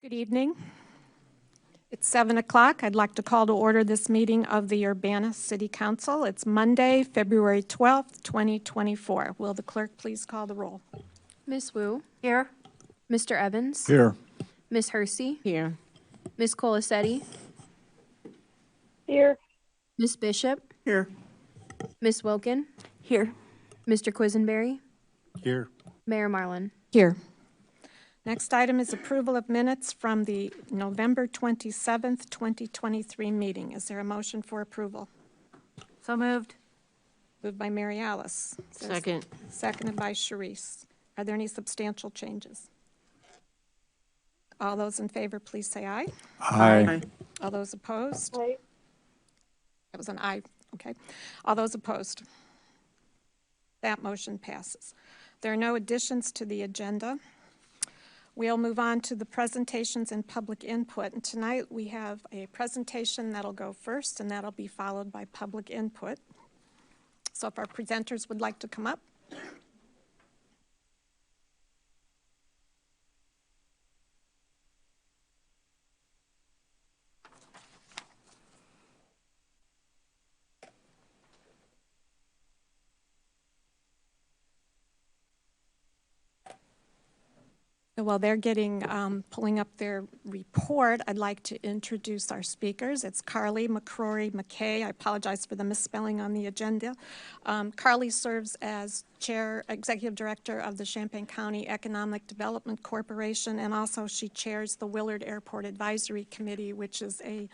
Good evening. It's 7 o'clock. I'd like to call to order this meeting of the Urbana City Council. It's Monday, February 12th, 2024. Will the clerk please call the roll? Ms. Wu? Here. Mr. Evans? Here. Ms. Hersey? Here. Ms. Colasetti? Here. Ms. Bishop? Here. Ms. Wilkin? Here. Mr. Quisenberry? Here. Mayor Marlin? Here. Next item is approval of minutes from the November 27th, 2023 meeting. Is there a motion for approval? So moved. Moved by Mary Alice. Second. Seconded by Sharice. Are there any substantial changes? All those in favor, please say aye. Aye. All those opposed? Aye. That was an aye, okay. All those opposed? That motion passes. There are no additions to the agenda. We'll move on to the presentations and public input. And tonight we have a presentation that'll go first, and that'll be followed by public input. So if our presenters would like to come up. While they're pulling up their report, I'd like to introduce our speakers. It's Carly McCrory McKay. I apologize for the misspelling on the agenda. Carly serves as Executive Director of the Champaign County Economic Development Corporation, and also she chairs the Willard Airport Advisory Committee, which is a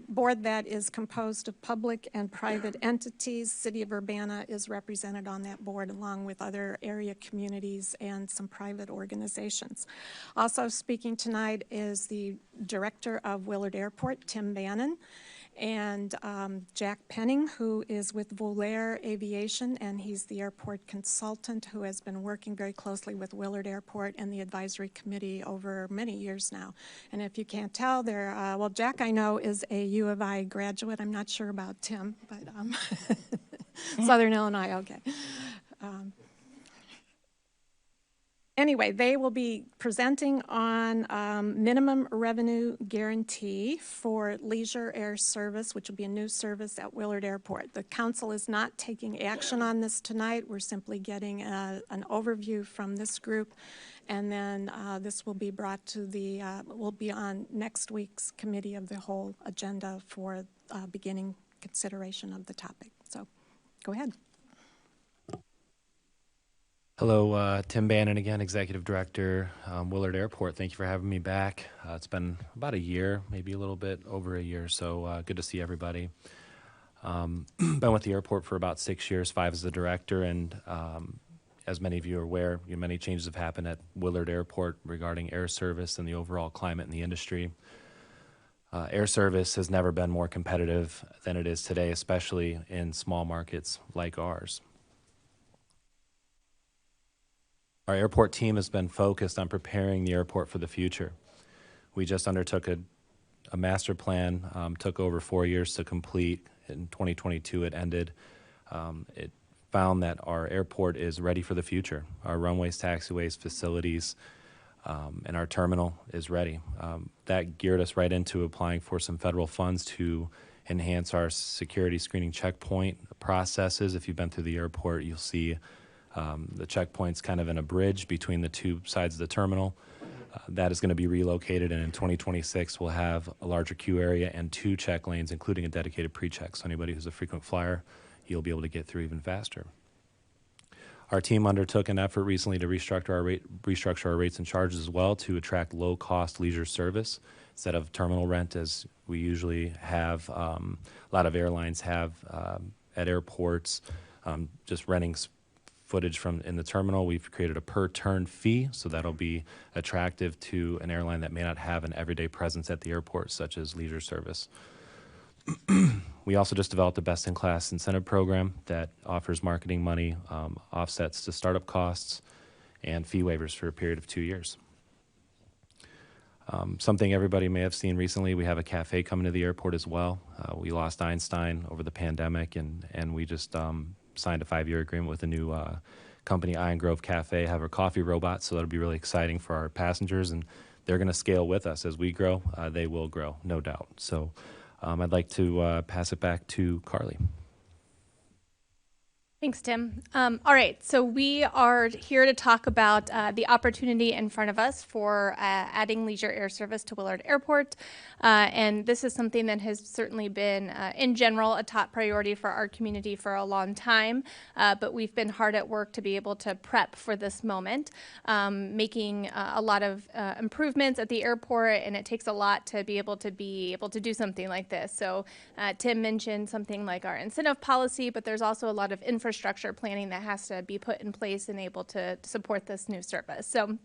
board that is composed of public and private entities. City of Urbana is represented on that board, along with other area communities and some private organizations. Also speaking tonight is the Director of Willard Airport, Tim Bannon, and Jack Penning, who is with Volair Aviation, and he's the airport consultant who has been working very closely with Willard Airport and the advisory committee over many years now. And if you can't tell, well, Jack, I know, is a U of I graduate. I'm not sure about Tim, but Southern Illinois, okay. Anyway, they will be presenting on minimum revenue guarantee for leisure air service, which will be a new service at Willard Airport. The council is not taking action on this tonight. We're simply getting an overview from this group, and then this will be brought to will be on next week's committee of the whole agenda for beginning consideration of the topic. So go ahead. Hello, Tim Bannon again, Executive Director, Willard Airport. Thank you for having me back. It's been about a year, maybe a little bit over a year, so good to see everybody. Been with the airport for about 6 years, 5 as the director, and as many of you are aware, many changes have happened at Willard Airport regarding air service and the overall climate in the industry. Air service has never been more competitive than it is today, especially in small markets like ours. Our airport team has been focused on preparing the airport for the future. We just undertook a master plan, took over 4 years to complete. In 2022, it ended. It found that our airport is ready for the future. Our runways, taxiways, facilities, and our terminal is ready. That geared us right into applying for some federal funds to enhance our security screening checkpoint processes. If you've been through the airport, you'll see the checkpoint's kind of in a bridge between the two sides of the terminal. That is going to be relocated, and in 2026 we'll have a larger queue area and 2 check lanes, including a dedicated pre-check. So anybody who's a frequent flyer, you'll be able to get through even faster. Our team undertook an effort recently to restructure our rates and charges as well to attract low-cost leisure service instead of terminal rent, as we usually have. A lot of airlines have at airports, just renting footage from in the terminal. We've created a per turn fee, so that'll be attractive to an airline that may not have an everyday presence at the airport, such as leisure service. We also just developed a best-in-class incentive program that offers marketing money, offsets to startup costs, and fee waivers for a period of 2 years. Something everybody may have seen recently, we have a cafe coming to the airport as well. We lost Einstein over the pandemic, and we just signed a 5-year agreement with a new company, Iron Grove Cafe, have our coffee robot, so that'll be really exciting for our passengers, and they're going to scale with us. As we grow, they will grow, no doubt. So I'd like to pass it back to Carly. Thanks, Tim. All right, so we are here to talk about the opportunity in front of us for adding leisure air service to Willard Airport. And this is something that has certainly been, in general, a top priority for our community for a long time. But we've been hard at work to be able to prep for this moment, making a lot of improvements at the airport, and it takes a lot to be able to do something like this. So Tim mentioned something like our incentive policy, but there's also a lot of infrastructure planning that has to be put in place and able to support this new service. So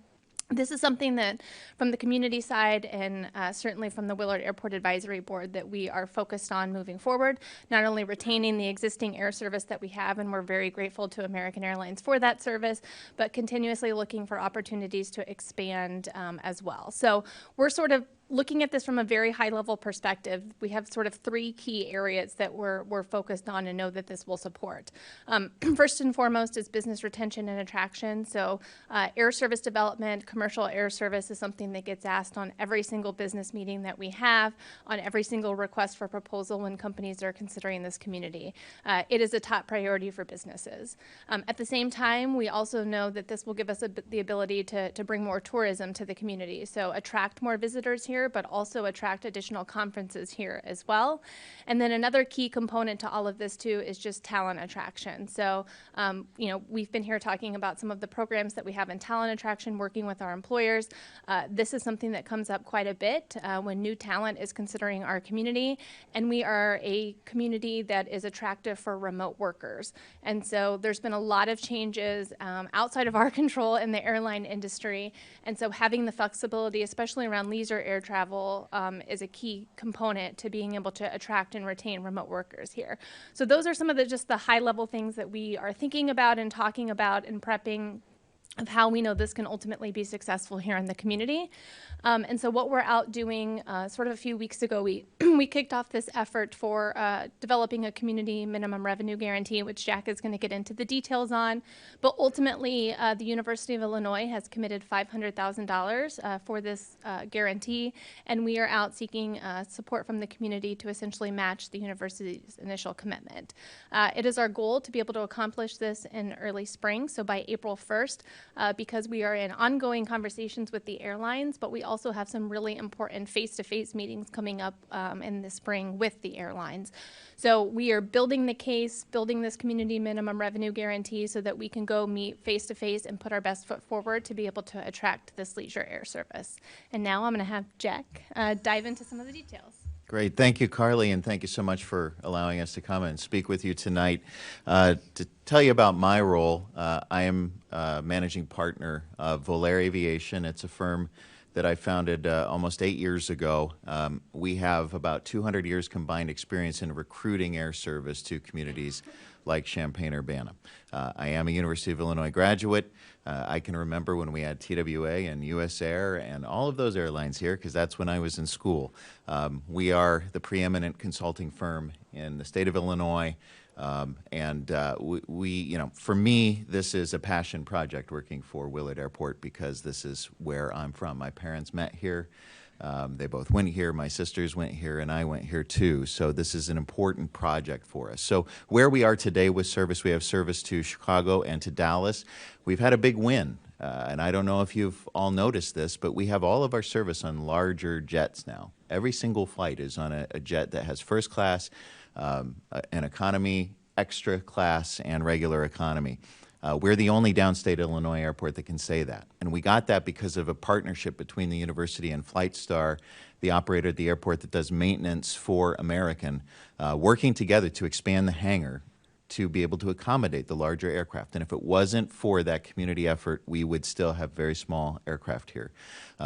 this is something that from the community side and certainly from the Willard Airport Advisory Board that we are focused on moving forward, not only retaining the existing air service that we have, and we're very grateful to American Airlines for that service, but continuously looking for opportunities to expand as well. So we're sort of looking at this from a very high level perspective. We have sort of three key areas that we're focused on and know that this will support. First and foremost is business retention and attraction. So air service development, commercial air service is something that gets asked on every single business meeting that we have, on every single request for proposal when companies are considering this community. It is a top priority for businesses. At the same time, we also know that this will give us the ability to bring more tourism to the community. So attract more visitors here, but also attract additional conferences here as well. And then another key component to all of this too is just talent attraction. So, we've been here talking about some of the programs that we have in talent attraction, working with our employers. This is something that comes up quite a bit when new talent is considering our community. And we are a community that is attractive for remote workers. And so there's been a lot of changes outside of our control in the airline industry. And so having the flexibility, especially around leisure air travel, is a key component to being able to attract and retain remote workers here. So those are some of just the high level things that we are thinking about and talking about and prepping of how we know this can ultimately be successful here in the community. And so what we're out doing, sort of a few weeks ago, we kicked off this effort for developing a community minimum revenue guarantee, which Jack is going to get into the details on. But ultimately, the University of Illinois has committed $500,000 for this guarantee, and we are out seeking support from the community to essentially match the university's initial commitment. It is our goal to be able to accomplish this in early spring, so by April 1st, because we are in ongoing conversations with the airlines, but we also have some really important face-to-face meetings coming up in the spring with the airlines. So we are building the case, building this community minimum revenue guarantee so that we can go meet face-to-face and put our best foot forward to be able to attract this leisure air service. And now I'm going to have Jack dive into some of the details. Great. Thank you, Carly, and thank you so much for allowing us to come and speak with you tonight. To tell you about my role, I am managing partner of Volair Aviation. It's a firm that I founded almost 8 years ago. We have about 200 years combined experience in recruiting air service to communities like Champaign-Urbana. I am a University of Illinois graduate. I can remember when we had TWA and US Air and all of those airlines here, because that's when I was in school. We are the preeminent consulting firm in the state of Illinois. For me, this is a passion project working for Willard Airport because this is where I'm from. My parents met here. They both went here. My sisters went here, and I went here too. So this is an important project for us. So where we are today with service, we have service to Chicago and to Dallas. We've had a big win, and I don't know if you've all noticed this, but we have all of our service on larger jets now. Every single flight is on a jet that has first class, an economy, extra class, and regular economy. We're the only downstate Illinois airport that can say that. And we got that because of a partnership between the university and Flightstar, the operator at the airport that does maintenance for American, working together to expand the hangar to be able to accommodate the larger aircraft. And if it wasn't for that community effort, we would still have very small aircraft here.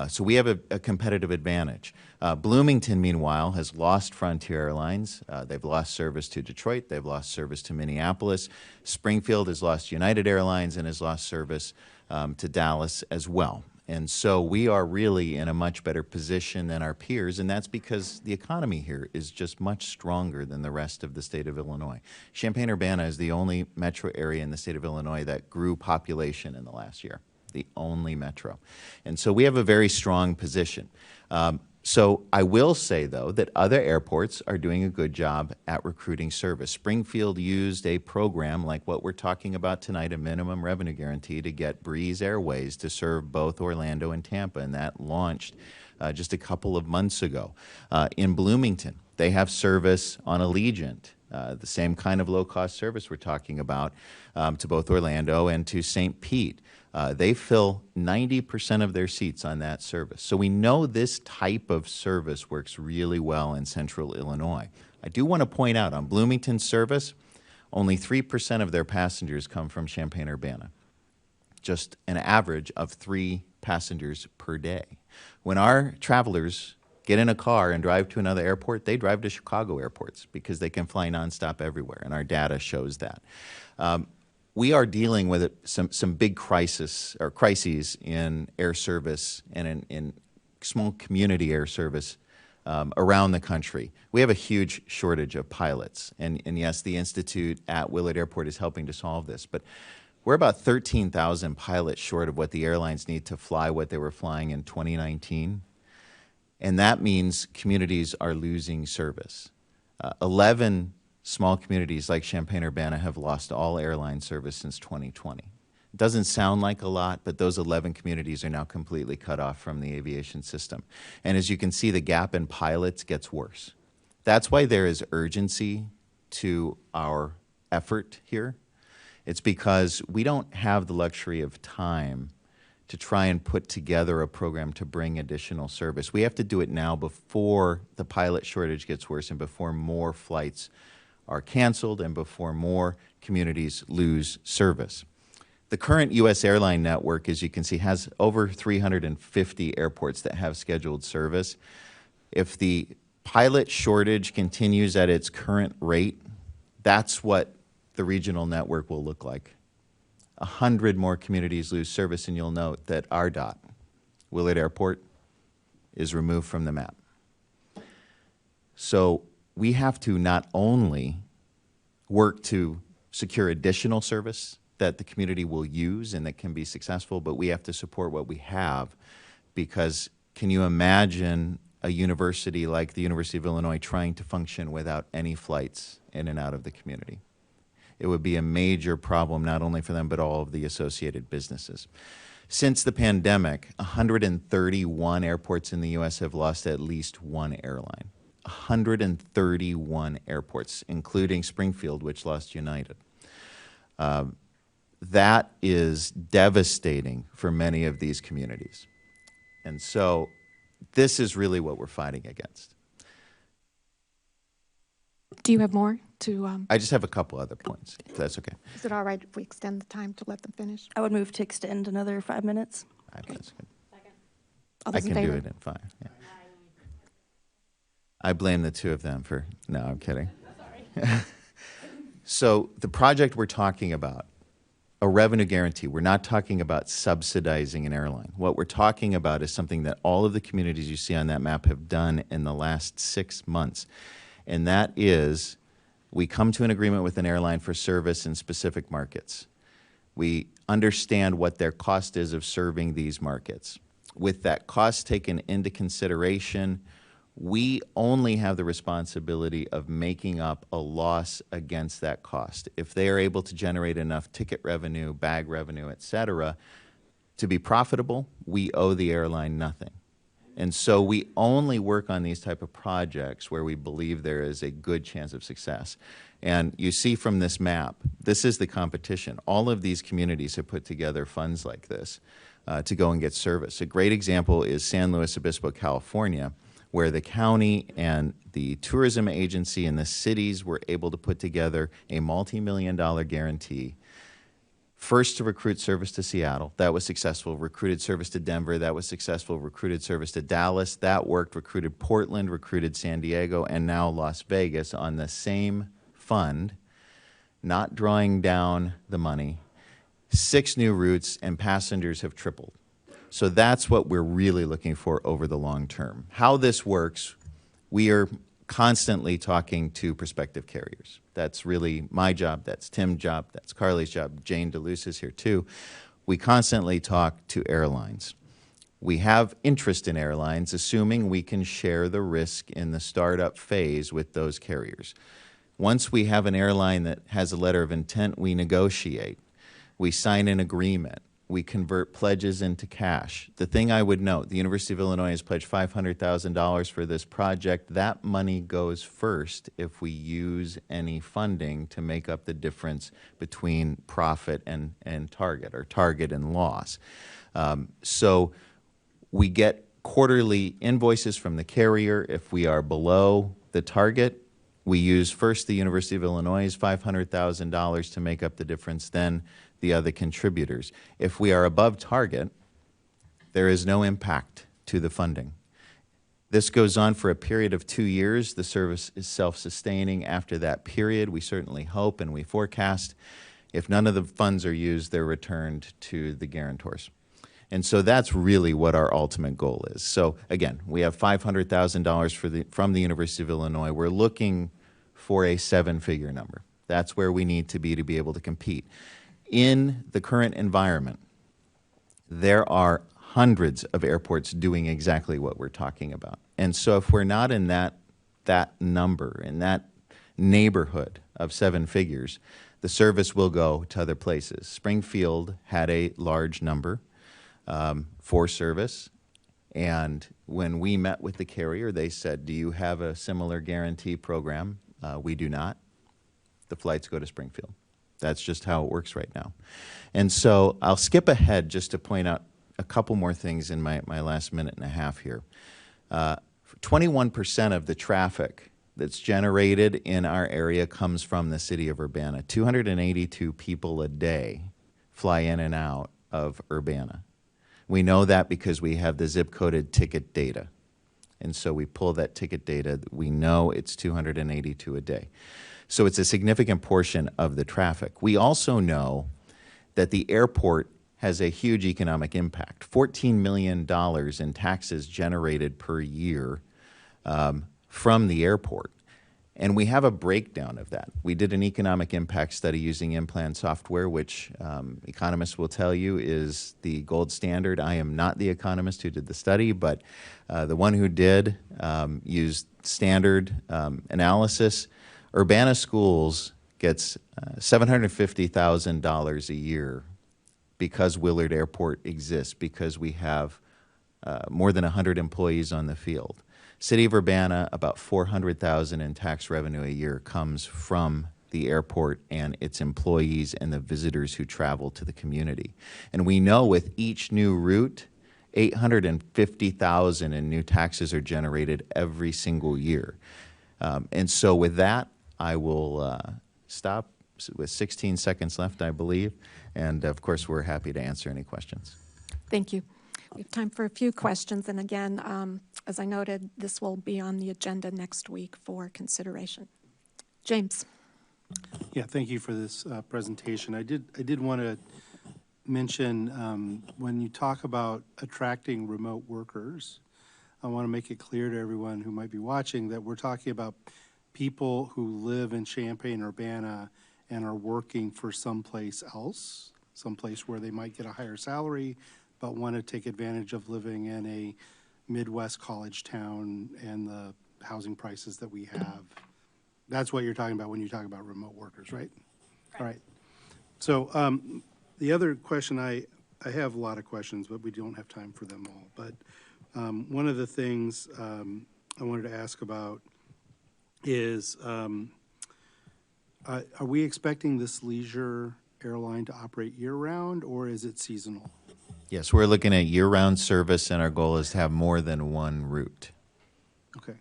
So we have a competitive advantage. Bloomington, meanwhile, has lost Frontier Airlines. They've lost service to Detroit. They've lost service to Minneapolis. Springfield has lost United Airlines and has lost service to Dallas as well. And so we are really in a much better position than our peers, and that's because the economy here is just much stronger than the rest of the state of Illinois. Champaign-Urbana is the only metro area in the state of Illinois that grew population in the last year. the only metro. And so we have a very strong position. So I will say, though, that other airports are doing a good job at recruiting service. Springfield used a program like what we're talking about tonight, a minimum revenue guarantee, to get Breeze Airways to serve both Orlando and Tampa, and that launched just a couple of months ago. In Bloomington, they have service on Allegiant, the same kind of low-cost service we're talking about, to both Orlando and to St. Pete. They fill 90% of their seats on that service. So we know this type of service works really well in central Illinois. I do want to point out on Bloomington's service, only 3% of their passengers come from Champaign-Urbana, just an average of 3 passengers per day. When our travelers get in a car and drive to another airport, they drive to Chicago airports because they can fly nonstop everywhere, and our data shows that. We are dealing with some big crises in air service and in small community air service around the country. We have a huge shortage of pilots, and yes, the Institute at Willard Airport is helping to solve this, but we're about 13,000 pilots short of what the airlines need to fly what they were flying in 2019, and that means communities are losing service. 11 small communities like Champaign-Urbana have lost all airline service since 2020. It doesn't sound like a lot, but those 11 communities are now completely cut off from the aviation system. And as you can see, the gap in pilots gets worse. That's why there is urgency to our effort here. It's because we don't have the luxury of time to try and put together a program to bring additional service. We have to do it now before the pilot shortage gets worse and before more flights are canceled and before more communities lose service. The current U.S. airline network, as you can see, has over 350 airports that have scheduled service. If the pilot shortage continues at its current rate, that's what the regional network will look like. 100 more communities lose service, and you'll note that RDOT, Willard Airport, is removed from the map. So we have to not only work to secure additional service that the community will use and that can be successful, but we have to support what we have, because can you imagine a university like the University of Illinois trying to function without any flights in and out of the community? It would be a major problem, not only for them, but all of the associated businesses. Since the pandemic, 131 airports in the U.S. have lost at least one airline. 131 airports, including Springfield, which lost United. That is devastating for many of these communities. And so this is really what we're fighting against. Do you have more to? I just have a couple other points, if that's okay. Is it all right if we extend the time to let them finish? I would move to extend another 5 minutes. That's good. All I those in can do favor? it in 5. Yeah. I blame the two of them for, no, I'm kidding. So the project we're talking about, a revenue guarantee, we're not talking about subsidizing an airline. What we're talking about is something that all of the communities you see on that map have done in the last 6 months. And that is, we come to an agreement with an airline for service in specific markets. We understand what their cost is of serving these markets. With that cost taken into consideration, we only have the responsibility of making up a loss against that cost. If they are able to generate enough ticket revenue, bag revenue, et cetera, to be profitable, we owe the airline nothing. And so we only work on these type of projects where we believe there is a good chance of success. And you see from this map, this is the competition. All of these communities have put together funds like this to go and get service. A great example is San Luis Obispo, California, where the county and the tourism agency and the cities were able to put together a multi-million-dollar guarantee. First to recruit service to Seattle, that was successful. Recruited service to Denver, that was successful. Recruited service to Dallas, that worked. Recruited Portland, recruited San Diego, and now Las Vegas on the same fund, not drawing down the money. 6 new routes, and passengers have tripled. So that's what we're really looking for over the long term. How this works, we are constantly talking to prospective carriers. That's really my job, that's Tim's job, that's Carly's job, Jane DeLuce is here too. We constantly talk to airlines. We have interest in airlines, assuming we can share the risk in the startup phase with those carriers. Once we have an airline that has a letter of intent, we negotiate. We sign an agreement. We convert pledges into cash. The thing I would note, the University of Illinois has pledged $500,000 for this project. That money goes first if we use any funding to make up the difference between profit and target, or target and loss. So we get quarterly invoices from the carrier. If we are below the target, we use first the University of Illinois' $500,000 to make up the difference, then the other contributors. If we are above target, there is no impact to the funding. This goes on for a period of 2 years. The service is self-sustaining after that period. We certainly hope and we forecast. If none of the funds are used, they're returned to the guarantors. And so that's really what our ultimate goal is. So again, we have $500,000 from the University of Illinois. We're looking for a 7-figure number. That's where we need to be able to compete. In the current environment, there are hundreds of airports doing exactly what we're talking about. And so if we're not in that number, in that neighborhood of 7 figures, the service will go to other places. Springfield had a large number for service, and when we met with the carrier, they said, do you have a similar guarantee program? We do not. The flights go to Springfield. That's just how it works right now. And so I'll skip ahead just to point out a couple more things in my last minute and a half here. 21% of the traffic that's generated in our area comes from the city of Urbana. 282 people a day fly in and out of Urbana. We know that because we have the zip-coded ticket data. And so we pull that ticket data. We know it's 282 a day. So it's a significant portion of the traffic. We also know that the airport has a huge economic impact. $14 million in taxes generated per year from the airport. And we have a breakdown of that. We did an economic impact study using in-plan software, which economists will tell you is the gold standard. I am not the economist who did the study, but the one who did used standard analysis. Urbana Schools gets $750,000 a year because Willard Airport exists, because we have more than 100 employees on the field. City of Urbana, about $400,000 in tax revenue a year comes from the airport and its employees and the visitors who travel to the community. And we know with each new route, $850,000 in new taxes are generated every single year. And so with that, I will stop with 16 seconds left, I believe. And of course, we're happy to answer any questions. Thank you. We have time for a few questions. And again, as I noted, this will be on the agenda next week for consideration. James. Yeah, thank you for this presentation. I did want to mention when you talk about attracting remote workers, I want to make it clear to everyone who might be watching that we're talking about people who live in Champaign-Urbana and are working for someplace else, someplace where they might get a higher salary, but want to take advantage of living in a Midwest college town and the housing prices that we have. That's what you're talking about when you talk about remote workers, right? All right. So the other question, I have a lot of questions, but we don't have time for them all. But one of the things I wanted to ask about is, are we expecting this leisure airline to operate year-round, or is it seasonal? Yes, we're looking at year-round service, and our goal is to have more than one route. Okay.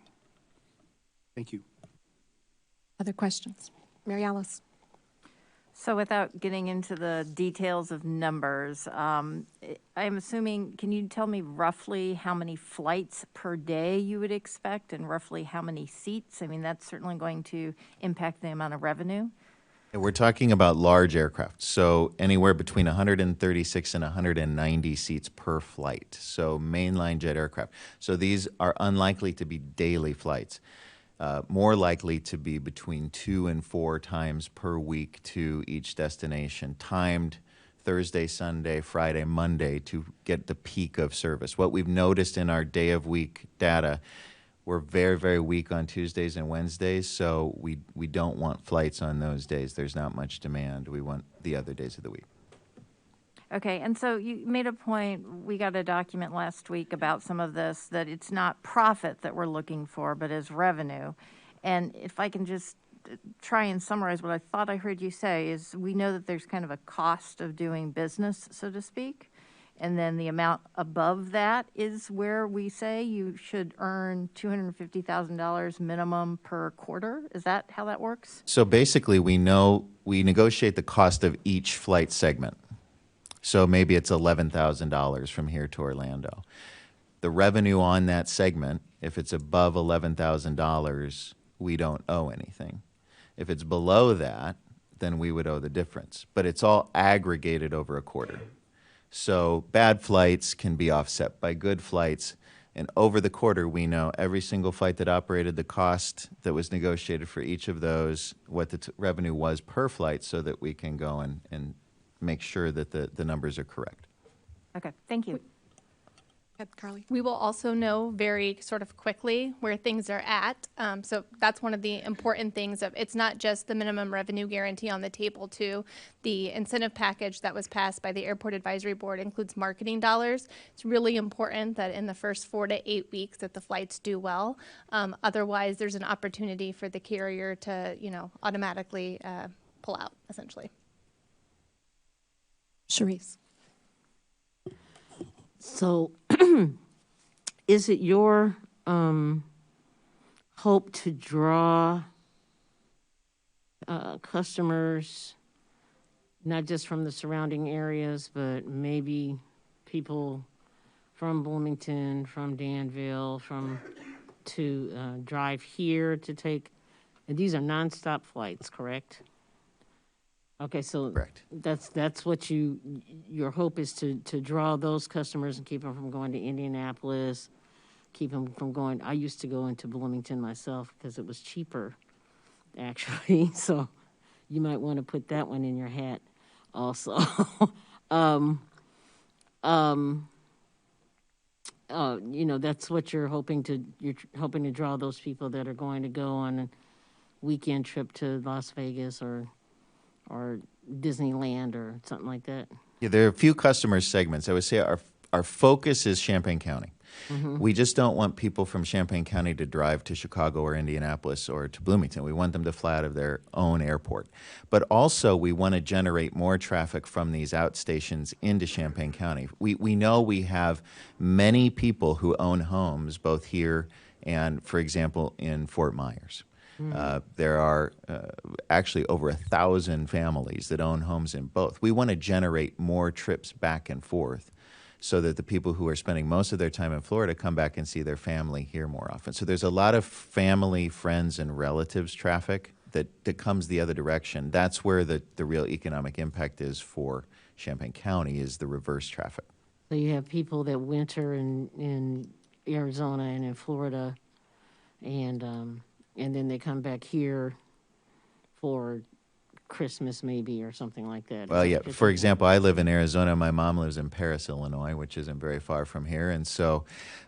Thank you. Other questions? Mary Alice. So without getting into the details of numbers, I'm assuming, can you tell me roughly how many flights per day you would expect and roughly how many seats? I mean, that's certainly going to impact the amount of revenue. And we're talking about large aircraft, so anywhere between 136 and 190 seats per flight, so mainline jet aircraft. So these are unlikely to be daily flights. More likely to be between 2 and 4 times per week to each destination, timed Thursday, Sunday, Friday, Monday to get the peak of service. What we've noticed in our day of week data, we're very, very weak on Tuesdays and Wednesdays, so we don't want flights on those days. There's not much demand. We want the other days of the week. Okay, and so you made a point, we got a document last week about some of this, that it's not profit that we're looking for, but as revenue. And if I can just try and summarize what I thought I heard you say, is we know that there's kind of a cost of doing business, so to speak, and then the amount above that is where we say you should earn $250,000 minimum per quarter? Is that how that works? So basically, we negotiate the cost of each flight segment. So maybe it's $11,000 from here to Orlando. The revenue on that segment, if it's above $11,000, we don't owe anything. If it's below that, then we would owe the difference. But it's all aggregated over a quarter. So bad flights can be offset by good flights. And over the quarter, we know every single flight that operated, the cost that was negotiated for each of those, what the revenue was per flight, so that we can go and make sure that the numbers are correct. Okay, thank you. Go ahead, Carly. We will also know very sort of quickly where things are at. So that's one of the important things of it's not just the minimum revenue guarantee on the table too. The incentive package that was passed by the Airport Advisory Board includes marketing dollars. It's really important that in the first 4 to 8 weeks that the flights do well. Otherwise, there's an opportunity for the carrier to, automatically pull out, essentially. Charisse. So is it your hope to draw customers, not just from the surrounding areas, but maybe people from Bloomington, from Danville, to drive here to take, and these are nonstop flights, correct? Okay, so Correct. that's what your hope is to draw those customers and keep them from going to Indianapolis, keep them from going. I used to go into Bloomington myself because it was cheaper, actually. So you might want to put that one in your hat also. That's what you're hoping to draw those people that are going to go on a weekend trip to Las Vegas or Disneyland or something like that? Yeah, there are a few customer segments. I would say our focus is Champaign County. Mm-hmm. We just don't want people from Champaign County to drive to Chicago or Indianapolis or to Bloomington. We want them to fly out of their own airport. But also, we want to generate more traffic from these outstations into Champaign County. We know we have many people who own homes both here and, for example, in Fort Myers. There are actually over 1,000 families that own homes in both. We want to generate more trips back and forth so that the people who are spending most of their time in Florida come back and see their family here more often. So there's a lot of family, friends, and relatives traffic that comes the other direction. That's where the real economic impact is for Champaign County, is the reverse traffic. So you have people that winter in Arizona and in Florida, and then they come back here for Christmas maybe or something like that. Well, yeah. For example, I live in Arizona. My mom lives in Paris, Illinois, which isn't very far from here. And so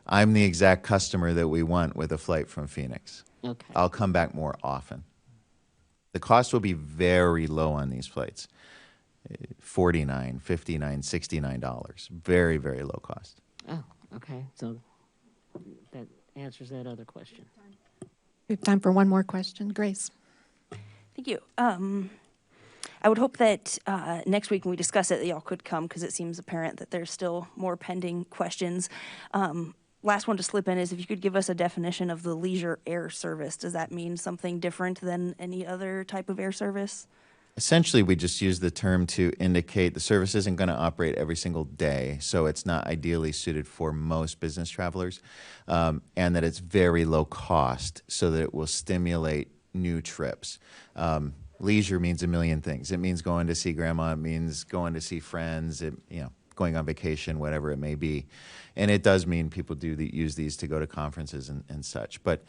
I'm the exact customer that we want with a flight from Phoenix. Okay. I'll come back more often. The cost will be very low on these flights. $49, $59, $69. Very, very low cost. Oh, okay. So that answers that other question. We have time for one more question. Grace. Thank you. I would hope that next week when we discuss it, that y'all could come, because it seems apparent that there's still more pending questions. Last one to slip in is if you could give us a definition of the leisure air service. Does that mean something different than any other type of air service? Essentially, we just use the term to indicate the service isn't going to operate every single day, so it's not ideally suited for most business travelers, and that it's very low cost so that it will stimulate new trips. Leisure means a million things. It means going to see grandma. It means going to see friends. Going on vacation, whatever it may be. And it does mean people use these to go to conferences and such. But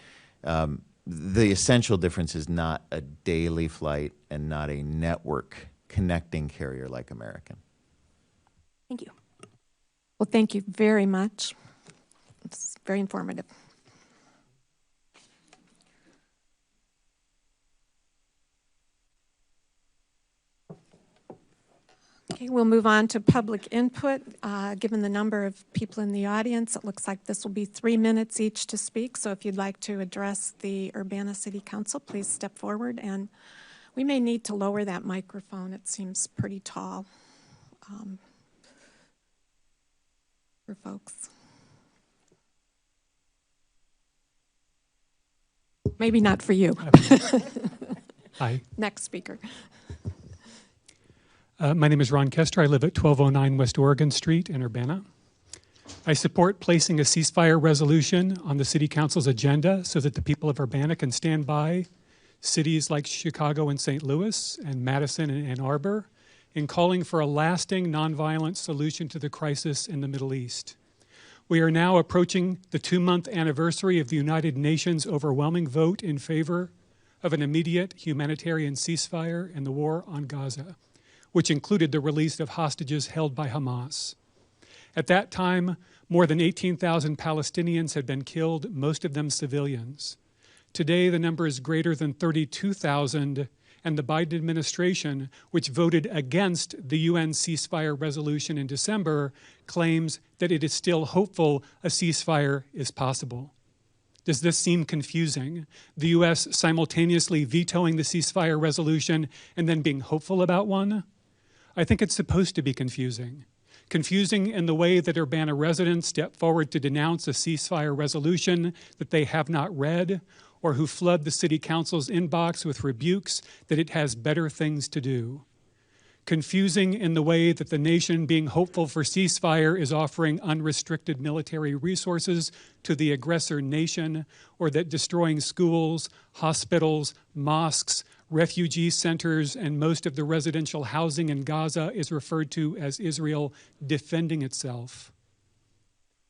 the essential difference is not a daily flight and not a network connecting carrier like American. Thank you. Well, thank you very much. It's very informative. Okay, we'll move on to public input. Given the number of people in the audience, it looks like this will be 3 minutes each to speak. So if you'd like to address the Urbana City Council, please step forward. And we may need to lower that microphone. It seems pretty tall for folks. Maybe not for you. Hi. Next speaker. My name is Ron Kester. I live at 1209 West Oregon Street in Urbana. I support placing a ceasefire resolution on the City Council's agenda so that the people of Urbana can stand by cities like Chicago and St. Louis and Madison and Ann Arbor in calling for a lasting nonviolent solution to the crisis in the Middle East. We are now approaching the 2-month anniversary of the United Nations' overwhelming vote in favor of an immediate humanitarian ceasefire in the war on Gaza, which included the release of hostages held by Hamas. At that time, more than 18,000 Palestinians had been killed, most of them civilians. Today, the number is greater than 32,000, and the Biden administration, which voted against the UN ceasefire resolution in December, claims that it is still hopeful a ceasefire is possible. Does this seem confusing? The U.S. simultaneously vetoing the ceasefire resolution and then being hopeful about one? I think it's supposed to be confusing. Confusing in the way that Urbana residents step forward to denounce a ceasefire resolution that they have not read, or who flood the City Council's inbox with rebukes that it has better things to do. Confusing in the way that the nation being hopeful for ceasefire is offering unrestricted military resources to the aggressor nation, or that destroying schools, hospitals, mosques, refugee centers, and most of the residential housing in Gaza is referred to as Israel defending itself.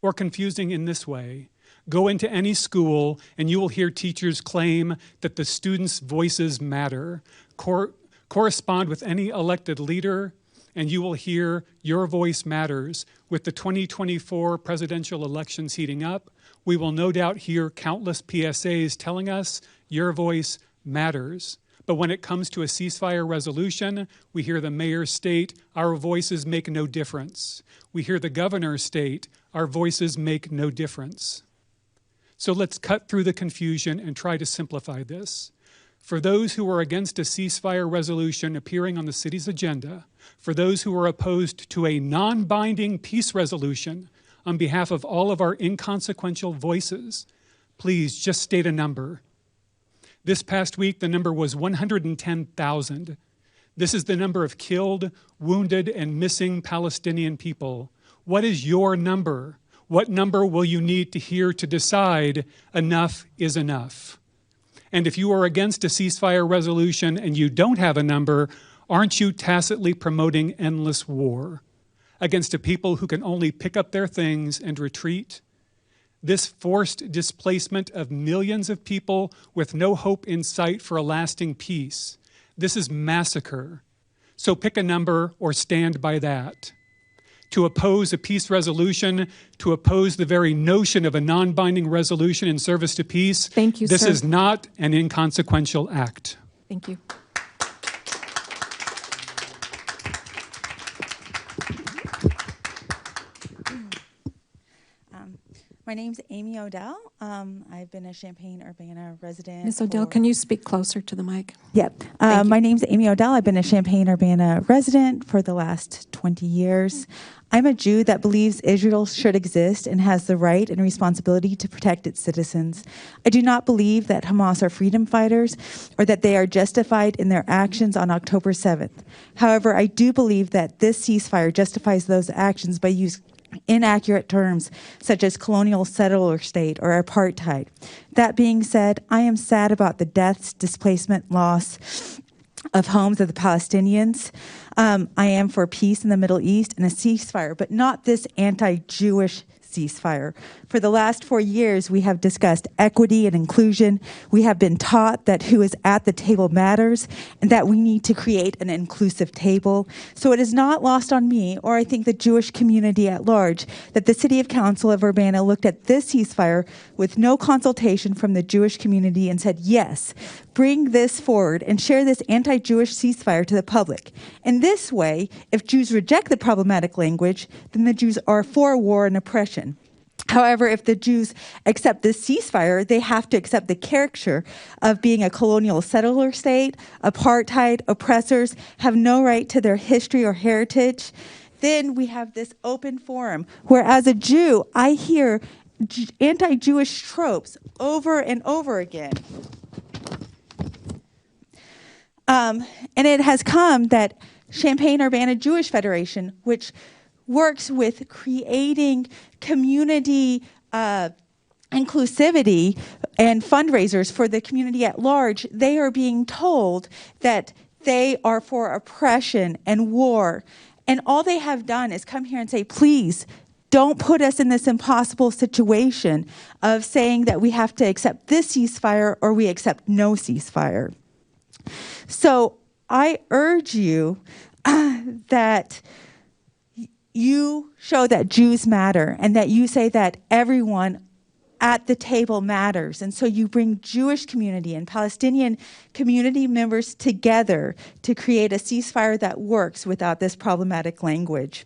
Or confusing in this way: go into any school and you will hear teachers claim that the students' voices matter. Correspond with any elected leader and you will hear your voice matters. With the 2024 presidential elections heating up, we will no doubt hear countless PSAs telling us your voice matters. But when it comes to a ceasefire resolution, we hear the mayor state, our voices make no difference. We hear the governor state, our voices make no difference. So let's cut through the confusion and try to simplify this. For those who are against a ceasefire resolution appearing on the city's agenda, for those who are opposed to a non-binding peace resolution on behalf of all of our inconsequential voices, please just state a number. This past week, the number was 110,000. This is the number of killed, wounded, and missing Palestinian people. What is your number? What number will you need to hear to decide enough is enough? And if you are against a ceasefire resolution and you don't have a number, aren't you tacitly promoting endless war against a people who can only pick up their things and retreat? This forced displacement of millions of people with no hope in sight for a lasting peace, this is massacre. So pick a number or stand by that. To oppose a peace resolution, to oppose the very notion of a non-binding resolution in service to peace, Thank you, this sir. is not an inconsequential act. Thank you. My name's Amy Odell. I've been a Champaign-Urbana resident. Ms. Odell, can you speak closer to the mic? Yep. My name's Amy Odell. I've been a Champaign-Urbana resident for the last 20 years. I'm a Jew that believes Israel should exist and has the right and responsibility to protect its citizens. I do not believe that Hamas are freedom fighters or that they are justified in their actions on October 7th. However, I do believe that this ceasefire justifies those actions by using inaccurate terms such as colonial settler state or apartheid. That being said, I am sad about the deaths, displacement, loss of homes of the Palestinians. I am for peace in the Middle East and a ceasefire, but not this anti-Jewish ceasefire. For the last 4 years, we have discussed equity and inclusion. We have been taught that who is at the table matters and that we need to create an inclusive table. So it is not lost on me, or I think the Jewish community at large, that the City Council of Urbana looked at this ceasefire with no consultation from the Jewish community and said, yes, bring this forward and share this anti-Jewish ceasefire to the public. In this way, if Jews reject the problematic language, then the Jews are for war and oppression. However, if the Jews accept this ceasefire, they have to accept the caricature of being a colonial settler state, apartheid, oppressors, have no right to their history or heritage. Then we have this open forum where, as a Jew, I hear anti-Jewish tropes over and over again. And it has come that Champaign-Urbana Jewish Federation, which works with creating community inclusivity and fundraisers for the community at large, they are being told that they are for oppression and war. And all they have done is come here and say, please, don't put us in this impossible situation of saying that we have to accept this ceasefire or we accept no ceasefire. So I urge you that you show that Jews matter and that you say that everyone at the table matters. And so you bring Jewish community and Palestinian community members together to create a ceasefire that works without this problematic language.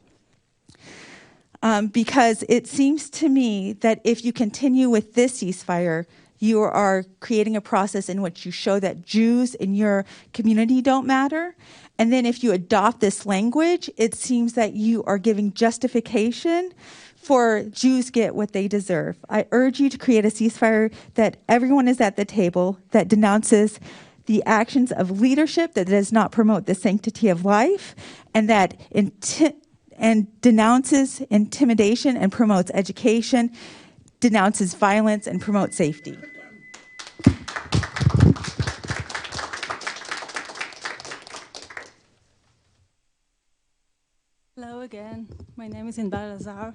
Because it seems to me that if you continue with this ceasefire, you are creating a process in which you show that Jews in your community don't matter. And then if you adopt this language, it seems that you are giving justification for Jews get what they deserve. I urge you to create a ceasefire that everyone is at the table, that denounces the actions of leadership, that does not promote the sanctity of life, and that denounces intimidation and promotes education, denounces violence and promotes safety. Hello again. My name is Inbar Lazar.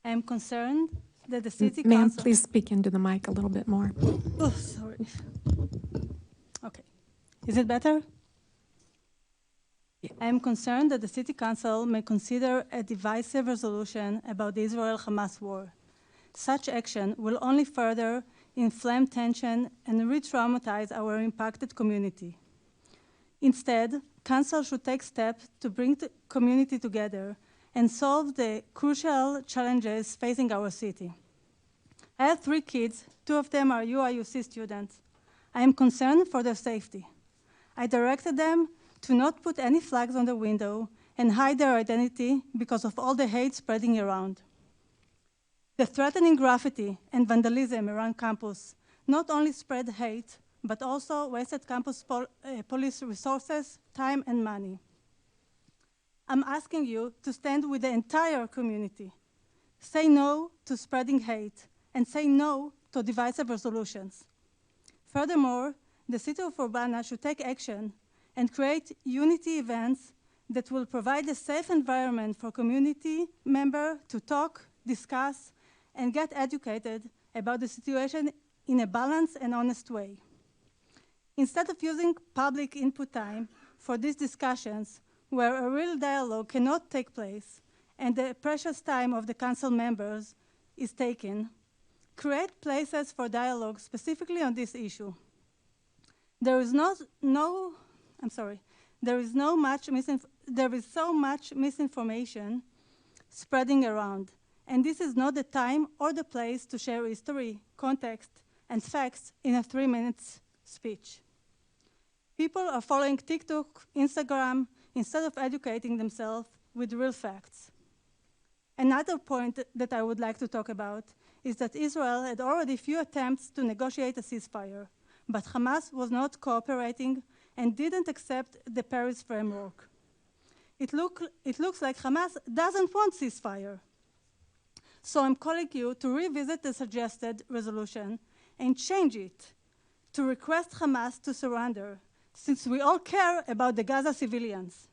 I am concerned that the City Ma'am, Council... please speak into the mic a little bit more. Oh, sorry. Okay. Is it better? I am concerned that the City Council may consider a divisive resolution about the Israel-Hamas war. Such action will only further inflame tension and re-traumatize our impacted community. Instead, Council should take steps to bring the community together and solve the crucial challenges facing our city. I have 3 kids, 2 of them are UIUC students. I am concerned for their safety. I directed them to not put any flags on the window and hide their identity because of all the hate spreading around. The threatening graffiti and vandalism around campus not only spread hate, but also wasted campus police resources, time, and money. I'm asking you to stand with the entire community. Say no to spreading hate, and say no to divisive resolutions. Furthermore, the City of Urbana should take action and create unity events that will provide a safe environment for community members to talk, discuss, and get educated about the situation in a balanced and honest way. Instead of using public input time for these discussions, where a real dialogue cannot take place and the precious time of the council members is taken, create places for dialogue specifically on this issue. There is so much misinformation spreading around, and this is not the time or the place to share history, context, and facts in a 3-minute speech. People are following TikTok, Instagram, instead of educating themselves with real facts. Another point that I would like to talk about is that Israel had already few attempts to negotiate a ceasefire, but Hamas was not cooperating and didn't accept the Paris framework. It looks like Hamas doesn't want ceasefire. So I'm calling you to revisit the suggested resolution and change it to request Hamas to surrender, since we all care about the Gaza civilians.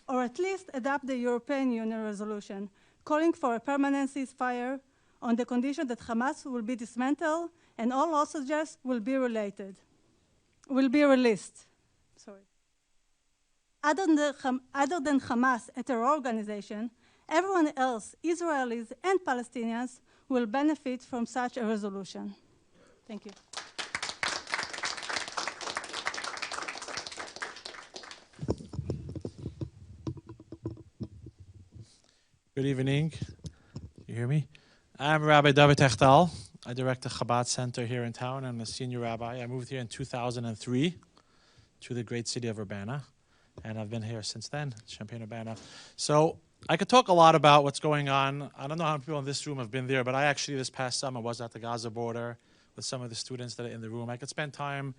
Or at least adopt the European Union resolution calling for a permanent ceasefire on the condition that Hamas will be dismantled and all hostages will be released. Sorry. Other than Hamas, a terror organization, everyone else, Israelis and Palestinians, will benefit from such a resolution. Thank you. Good evening. You hear me? I'm Rabbi David Techtal. I direct the Chabad Center here in town. I'm a senior rabbi. I moved here in 2003 to the great city of Urbana, and I've been here since then, Champaign-Urbana. So I could talk a lot about what's going on. I don't know how many people in this room have been there, but I actually, this past summer, was at the Gaza border with some of the students that are in the room. I could spend time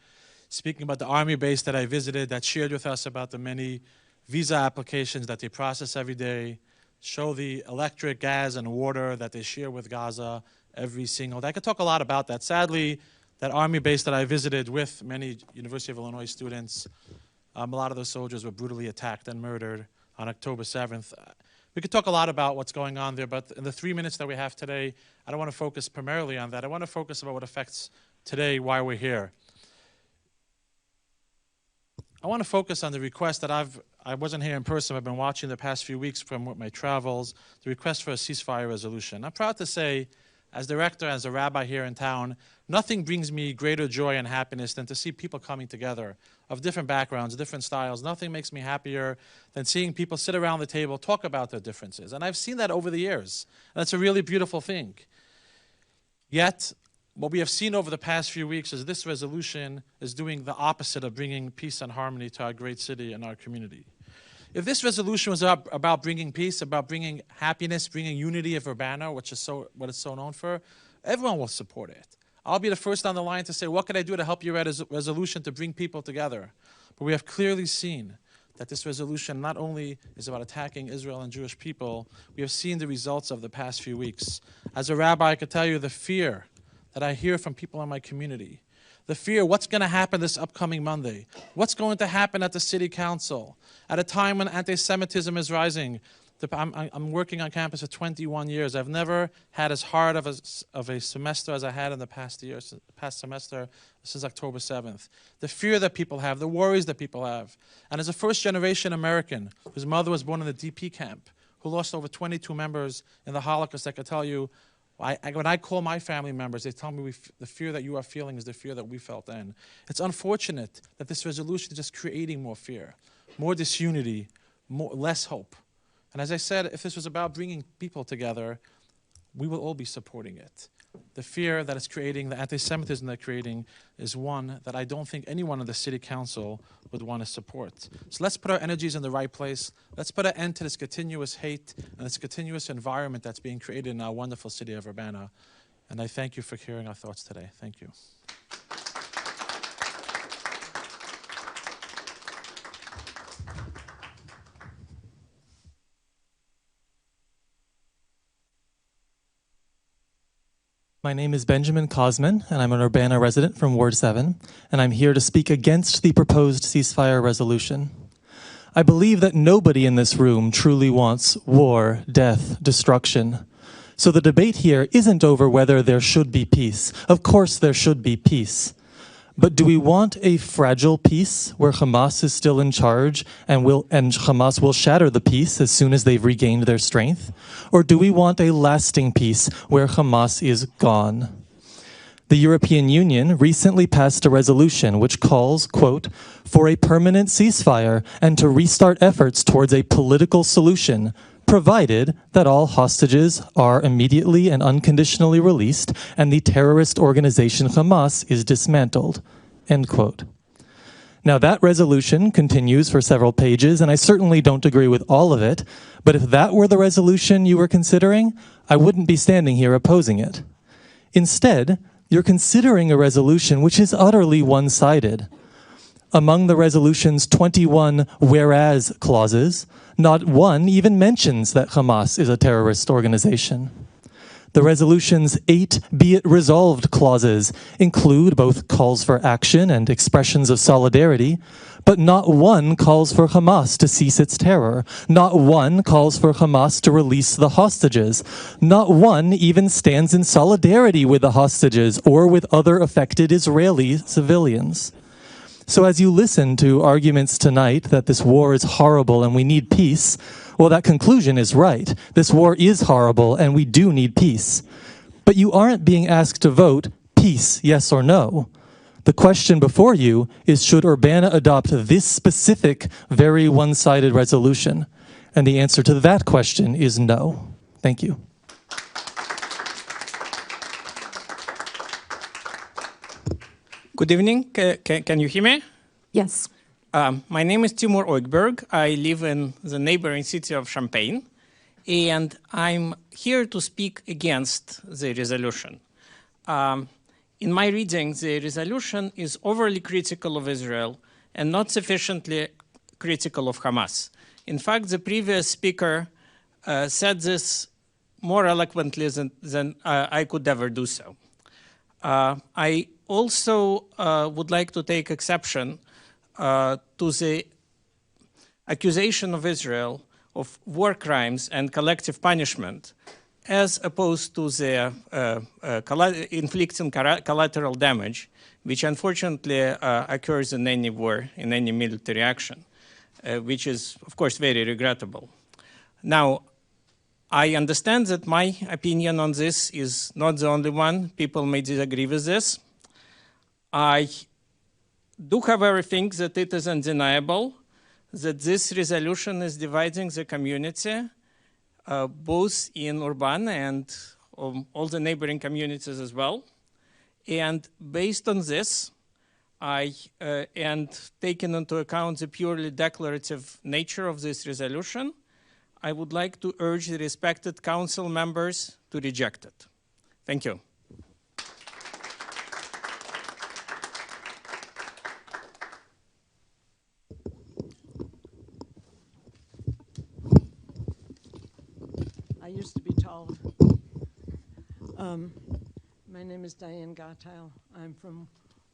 speaking about the army base that I visited that shared with us about the many visa applications that they process every day, show the electric, gas, and water that they share with Gaza every single day. I could talk a lot about that. Sadly, that army base that I visited with many University of Illinois students, a lot of those soldiers were brutally attacked and murdered on October 7th. We could talk a lot about what's going on there, but in the 3 minutes that we have today, I don't want to focus primarily on that. I want to focus about what affects today, why we're here. I want to focus on the request that I wasn't here in person, I've been watching the past few weeks from my travels, the request for a ceasefire resolution. I'm proud to say, as director, as a rabbi here in town, nothing brings me greater joy and happiness than to see people coming together of different backgrounds, different styles. Nothing makes me happier than seeing people sit around the table, talk about their differences. And I've seen that over the years. And it's a really beautiful thing. Yet, what we have seen over the past few weeks is this resolution is doing the opposite of bringing peace and harmony to our great city and our community. If this resolution was about bringing peace, about bringing happiness, bringing unity of Urbana, which is what it's so known for, everyone will support it. I'll be the first on the line to say, what can I do to help your resolution to bring people together? But we have clearly seen that this resolution not only is about attacking Israel and Jewish people, we have seen the results of the past few weeks. As a rabbi, I could tell you the fear that I hear from people in my community. The fear, what's going to happen this upcoming Monday? What's going to happen at the city council? At a time when anti-Semitism is rising, I'm working on campus for 21 years. I've never had as hard of a semester as I had in the past semester since October 7th. The fear that people have, the worries that people have. And as a first-generation American whose mother was born in the DP camp, who lost over 22 members in the Holocaust, I could tell you, when I call my family members, they tell me the fear that you are feeling is the fear that we felt then. It's unfortunate that this resolution is just creating more fear, more disunity, less hope. And as I said, if this was about bringing people together, we will all be supporting it. The fear that it's creating, the anti-Semitism that it's creating, is one that I don't think anyone in the city council would want to support. So let's put our energies in the right place. Let's put an end to this continuous hate and this continuous environment that's being created in our wonderful city of Urbana. And I thank you for hearing our thoughts today. Thank you. My name is Benjamin Kosman, and I'm an Urbana resident from Ward 7, and I'm here to speak against the proposed ceasefire resolution. I believe that nobody in this room truly wants war, death, destruction. So the debate here isn't over whether there should be peace. Of course there should be peace. But do we want a fragile peace where Hamas is still in charge and Hamas will shatter the peace as soon as they've regained their strength? Or do we want a lasting peace where Hamas is gone? The European Union recently passed a resolution which calls, quote, for a permanent ceasefire and to restart efforts towards a political solution, provided that all hostages are immediately and unconditionally released and the terrorist organization Hamas is dismantled, end quote. Now that resolution continues for several pages, and I certainly don't agree with all of it, but if that were the resolution you were considering, I wouldn't be standing here opposing it. Instead, you're considering a resolution which is utterly one-sided. Among the resolution's 21 whereas clauses, not one even mentions that Hamas is a terrorist organization. The resolution's 8 be it resolved clauses include both calls for action and expressions of solidarity, but not one calls for Hamas to cease its terror. Not one calls for Hamas to release the hostages. Not one even stands in solidarity with the hostages or with other affected Israeli civilians. So as you listen to arguments tonight that this war is horrible and we need peace, well, that conclusion is right. This war is horrible and we do need peace. But you aren't being asked to vote peace, yes or no. The question before you is, should Urbana adopt this specific, very one-sided resolution? And the answer to that question is no. Thank you. Good evening. Can you hear me? Yes. My name is Timur Oikberg. I live in the neighboring city of Champaign, and I'm here to speak against the resolution. In my reading, the resolution is overly critical of Israel and not sufficiently critical of Hamas. In fact, the previous speaker said this more eloquently than I could ever do so. I also would like to take exception to the accusation of Israel of war crimes and collective punishment, as opposed to the inflicting collateral damage, which unfortunately occurs in any war, in any military action, which is, of course, very regrettable. Now, I understand that my opinion on this is not the only one. People may disagree with this. I do, however, think that it is undeniable that this resolution is dividing the community, both in Urbana and all the neighboring communities as well. And based on this, and taking into account the purely declarative nature of this resolution, I would like to urge the respected council members to reject it. Thank you. I used to be taller. My name is Diane Gottheil. I'm from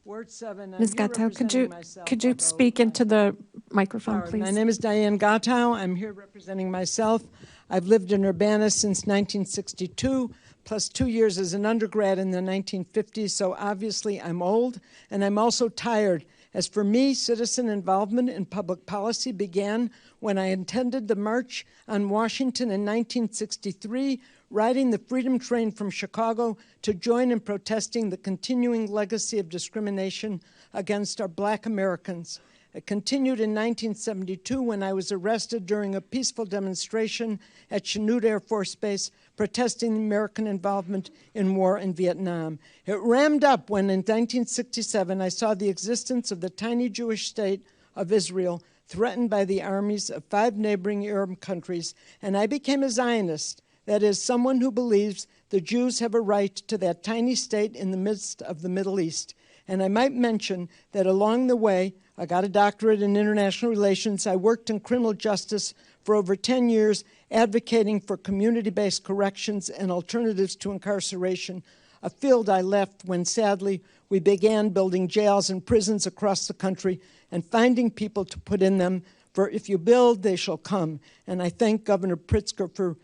Ward 7. Ms. Gottheil, could you speak into the microphone, please? My name is Diane Gottheil. I'm here representing myself. I've lived in Urbana since 1962, plus 2 years as an undergrad in the 1950s, so obviously I'm old, and I'm also tired. As for me, citizen involvement in public policy began when I attended the March on Washington in 1963, riding the Freedom Train from Chicago to join in protesting the continuing legacy of discrimination against our Black Americans. It continued in 1972 when I was arrested during a peaceful demonstration at Chanute Air Force Base protesting the American involvement in war in Vietnam. It ramped up when in 1967 I saw the existence of the tiny Jewish state of Israel threatened by the armies of 5 neighboring Arab countries, and I became a Zionist, that is, someone who believes the Jews have a right to that tiny state in the midst of the Middle East. And I might mention that along the way, I got a doctorate in international relations. I worked in criminal justice for over 10 years, advocating for community-based corrections and alternatives to incarceration, a field I left when, sadly, we began building jails and prisons across the country and finding people to put in them, for if you build, they shall come. And I thank Governor Pritzker for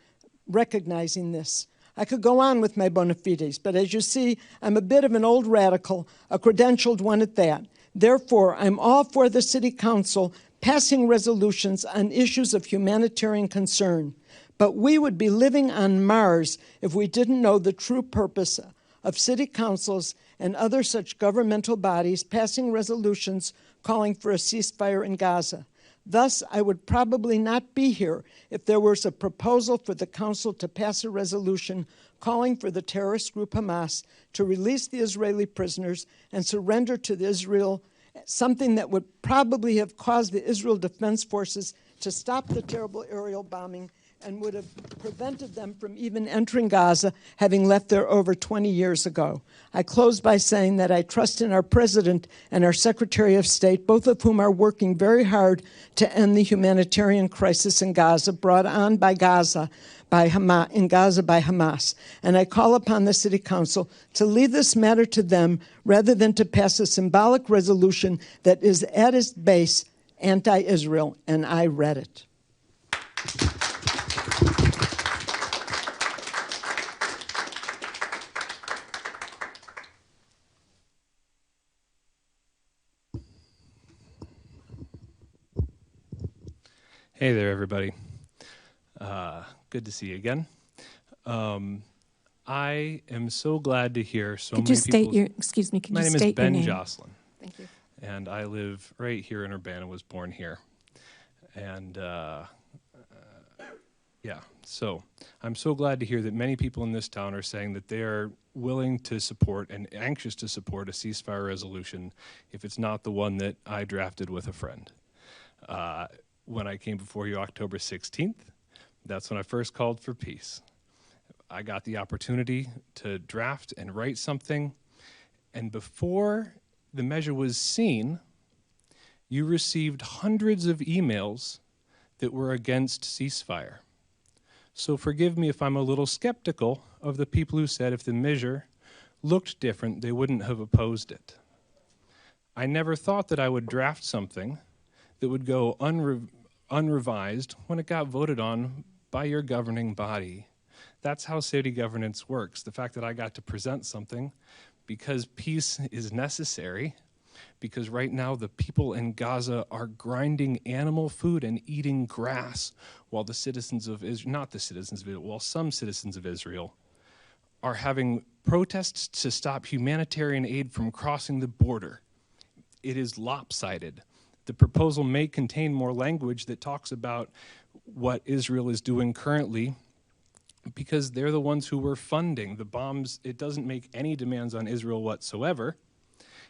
recognizing this. I could go on with my bona fides, but as you see, I'm a bit of an old radical, a credentialed one at that. Therefore, I'm all for the City Council passing resolutions on issues of humanitarian concern. But we would be living on Mars if we didn't know the true purpose of city councils and other such governmental bodies passing resolutions calling for a ceasefire in Gaza. Thus, I would probably not be here if there was a proposal for the Council to pass a resolution calling for the terrorist group Hamas to release the Israeli prisoners and surrender to Israel, something that would probably have caused the Israel Defense Forces to stop the terrible aerial bombing and would have prevented them from even entering Gaza, having left there over 20 years ago. I close by saying that I trust in our President and our Secretary of State, both of whom are working very hard to end the humanitarian crisis in Gaza brought on by Gaza by Hamas. And I call upon the City Council to leave this matter to them rather than to pass a symbolic resolution that is at its base anti-Israel, and I read it. Hey there, everybody. Good to see you again. I am so glad to hear so many people. Could you state your, excuse me, can you state your name? My name is Ben Jocelyn. Thank you. And I live right here in Urbana, was born here. And yeah, so I'm so glad to hear that many people in this town are saying that they are willing to support and anxious to support a ceasefire resolution if it's not the one that I drafted with a friend. When I came before you October 16th, that's when I first called for peace. I got the opportunity to draft and write something, and before the measure was seen, you received hundreds of emails that were against ceasefire. So forgive me if I'm a little skeptical of the people who said if the measure looked different, they wouldn't have opposed it. I never thought that I would draft something that would go unrevised when it got voted on by your governing body. That's how city governance works. The fact that I got to present something because peace is necessary, because right now the people in Gaza are grinding animal food and eating grass while the citizens of Israel, not the citizens of Israel, while some citizens of Israel are having protests to stop humanitarian aid from crossing the border. It is lopsided. The proposal may contain more language that talks about what Israel is doing currently because they're the ones who were funding the bombs. It doesn't make any demands on Israel whatsoever.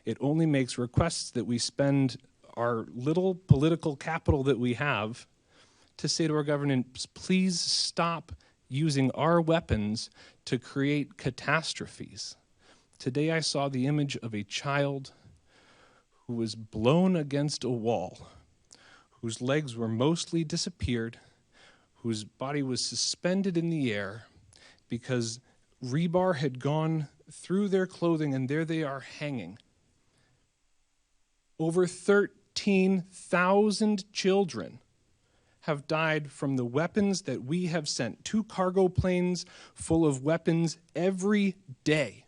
It only makes requests that we spend our little political capital that we have to say to our government, please stop using our weapons to create catastrophes. Today I saw the image of a child who was blown against a wall, whose legs were mostly disappeared, whose body was suspended in the air because rebar had gone through their clothing and there they are hanging. Over 13,000 children have died from the weapons that we have sent. 2 cargo planes full of weapons every day.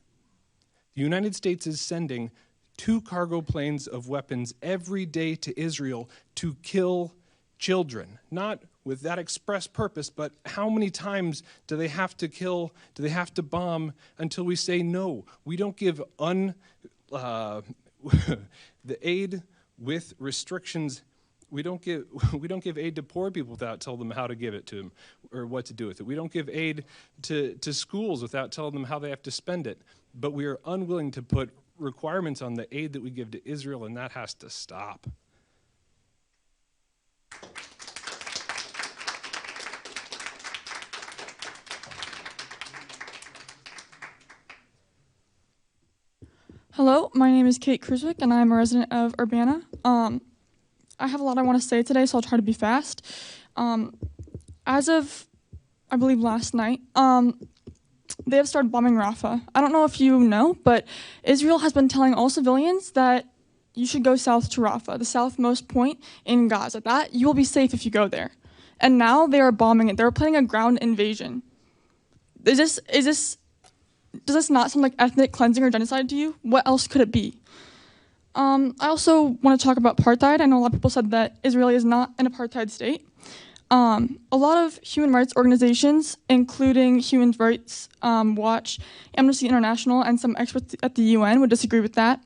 The United States is sending 2 cargo planes of weapons every day to Israel to kill children. Not with that express purpose, but how many times do they have to kill, do they have to bomb until we say no? We don't give the aid with restrictions. We don't give aid to poor people without telling them how to give it to them or what to do with it. We don't give aid to schools without telling them how they have to spend it. But we are unwilling to put requirements on the aid that we give to Israel, and that has to stop. Hello, my name is Kate Kruswick, and I'm a resident of Urbana. I have a lot I want to say today, so I'll try to be fast. As of, I believe, last night, they have started bombing Rafah. I don't know if you know, but Israel has been telling all civilians that you should go south to Rafah, the southmost point in Gaza. That you will be safe if you go there. And now they are bombing it. They're planning a ground invasion. Does this not sound like ethnic cleansing or genocide to you? What else could it be? I also want to talk about apartheid. I know a lot of people said that Israel is not an apartheid state. A lot of human rights organizations, including Human Rights Watch, Amnesty International, and some experts at the UN would disagree with that.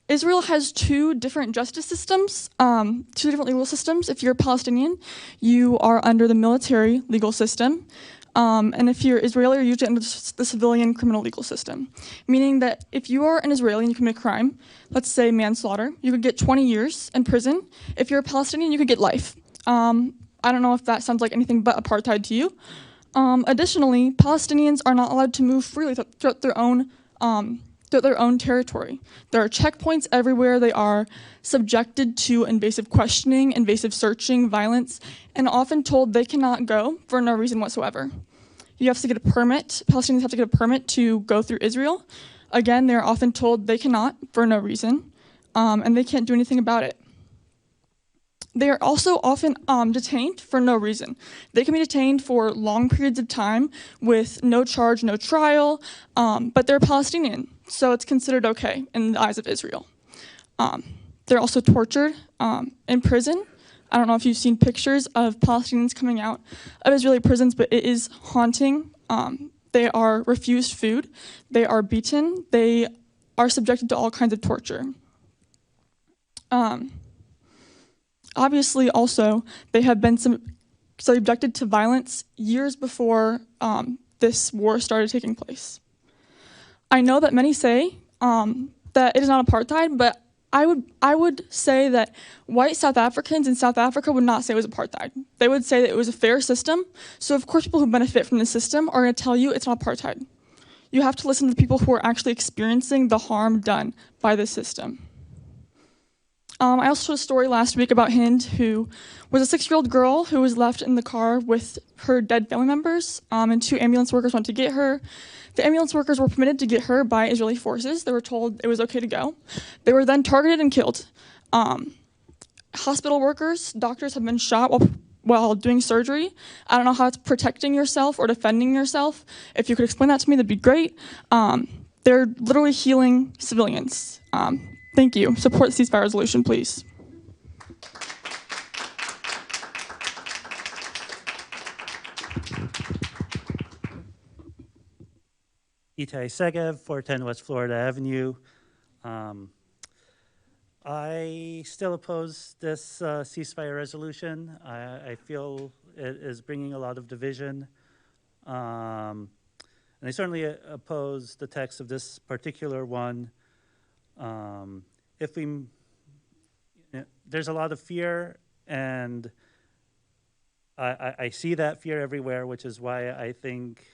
Israel has 2 different justice systems, 2 different legal systems. If you're Palestinian, you are under the military legal system. And if you're Israeli, you're usually under the civilian criminal legal system, meaning that if you are an Israeli and you commit a crime, let's say manslaughter, you could get 20 years in prison. If you're a Palestinian, you could get life. I don't know if that sounds like anything but apartheid to you. Additionally, Palestinians are not allowed to move freely throughout their own territory. There are checkpoints everywhere. They are subjected to invasive questioning, invasive searching, violence, and often told they cannot go for no reason whatsoever. You have to get a permit. Palestinians have to get a permit to go through Israel. Again, they're often told they cannot for no reason, and they can't do anything about it. They are also often detained for no reason. They can be detained for long periods of time with no charge, no trial, but they're Palestinian, so it's considered okay in the eyes of Israel. They're also tortured in prison. I don't know if you've seen pictures of Palestinians coming out of Israeli prisons, but it is haunting. They are refused food. They are beaten. They are subjected to all kinds of torture. Obviously, also, they have been subjected to violence years before this war started taking place. I know that many say that it is not apartheid, but I would say that white South Africans in South Africa would not say it was apartheid. They would say that it was a fair system. So of course people who benefit from the system are going to tell you it's not apartheid. You have to listen to the people who are actually experiencing the harm done by the system. I also told a story last week about Hind, who was a 6-year-old girl who was left in the car with her dead family members, and 2 ambulance workers went to get her. The ambulance workers were permitted to get her by Israeli forces. They were told it was okay to go. They were then targeted and killed. Hospital workers, doctors have been shot while doing surgery. I don't know how it's protecting yourself or defending yourself. If you could explain that to me, that'd be great. They're literally healing civilians. Thank you. Support the ceasefire resolution, please. Itai Segev, 410 West Florida Avenue. I still oppose this ceasefire resolution. I feel it is bringing a lot of division. And I certainly oppose the text of this particular one. There's a lot of fear, and I see that fear everywhere, which is why I think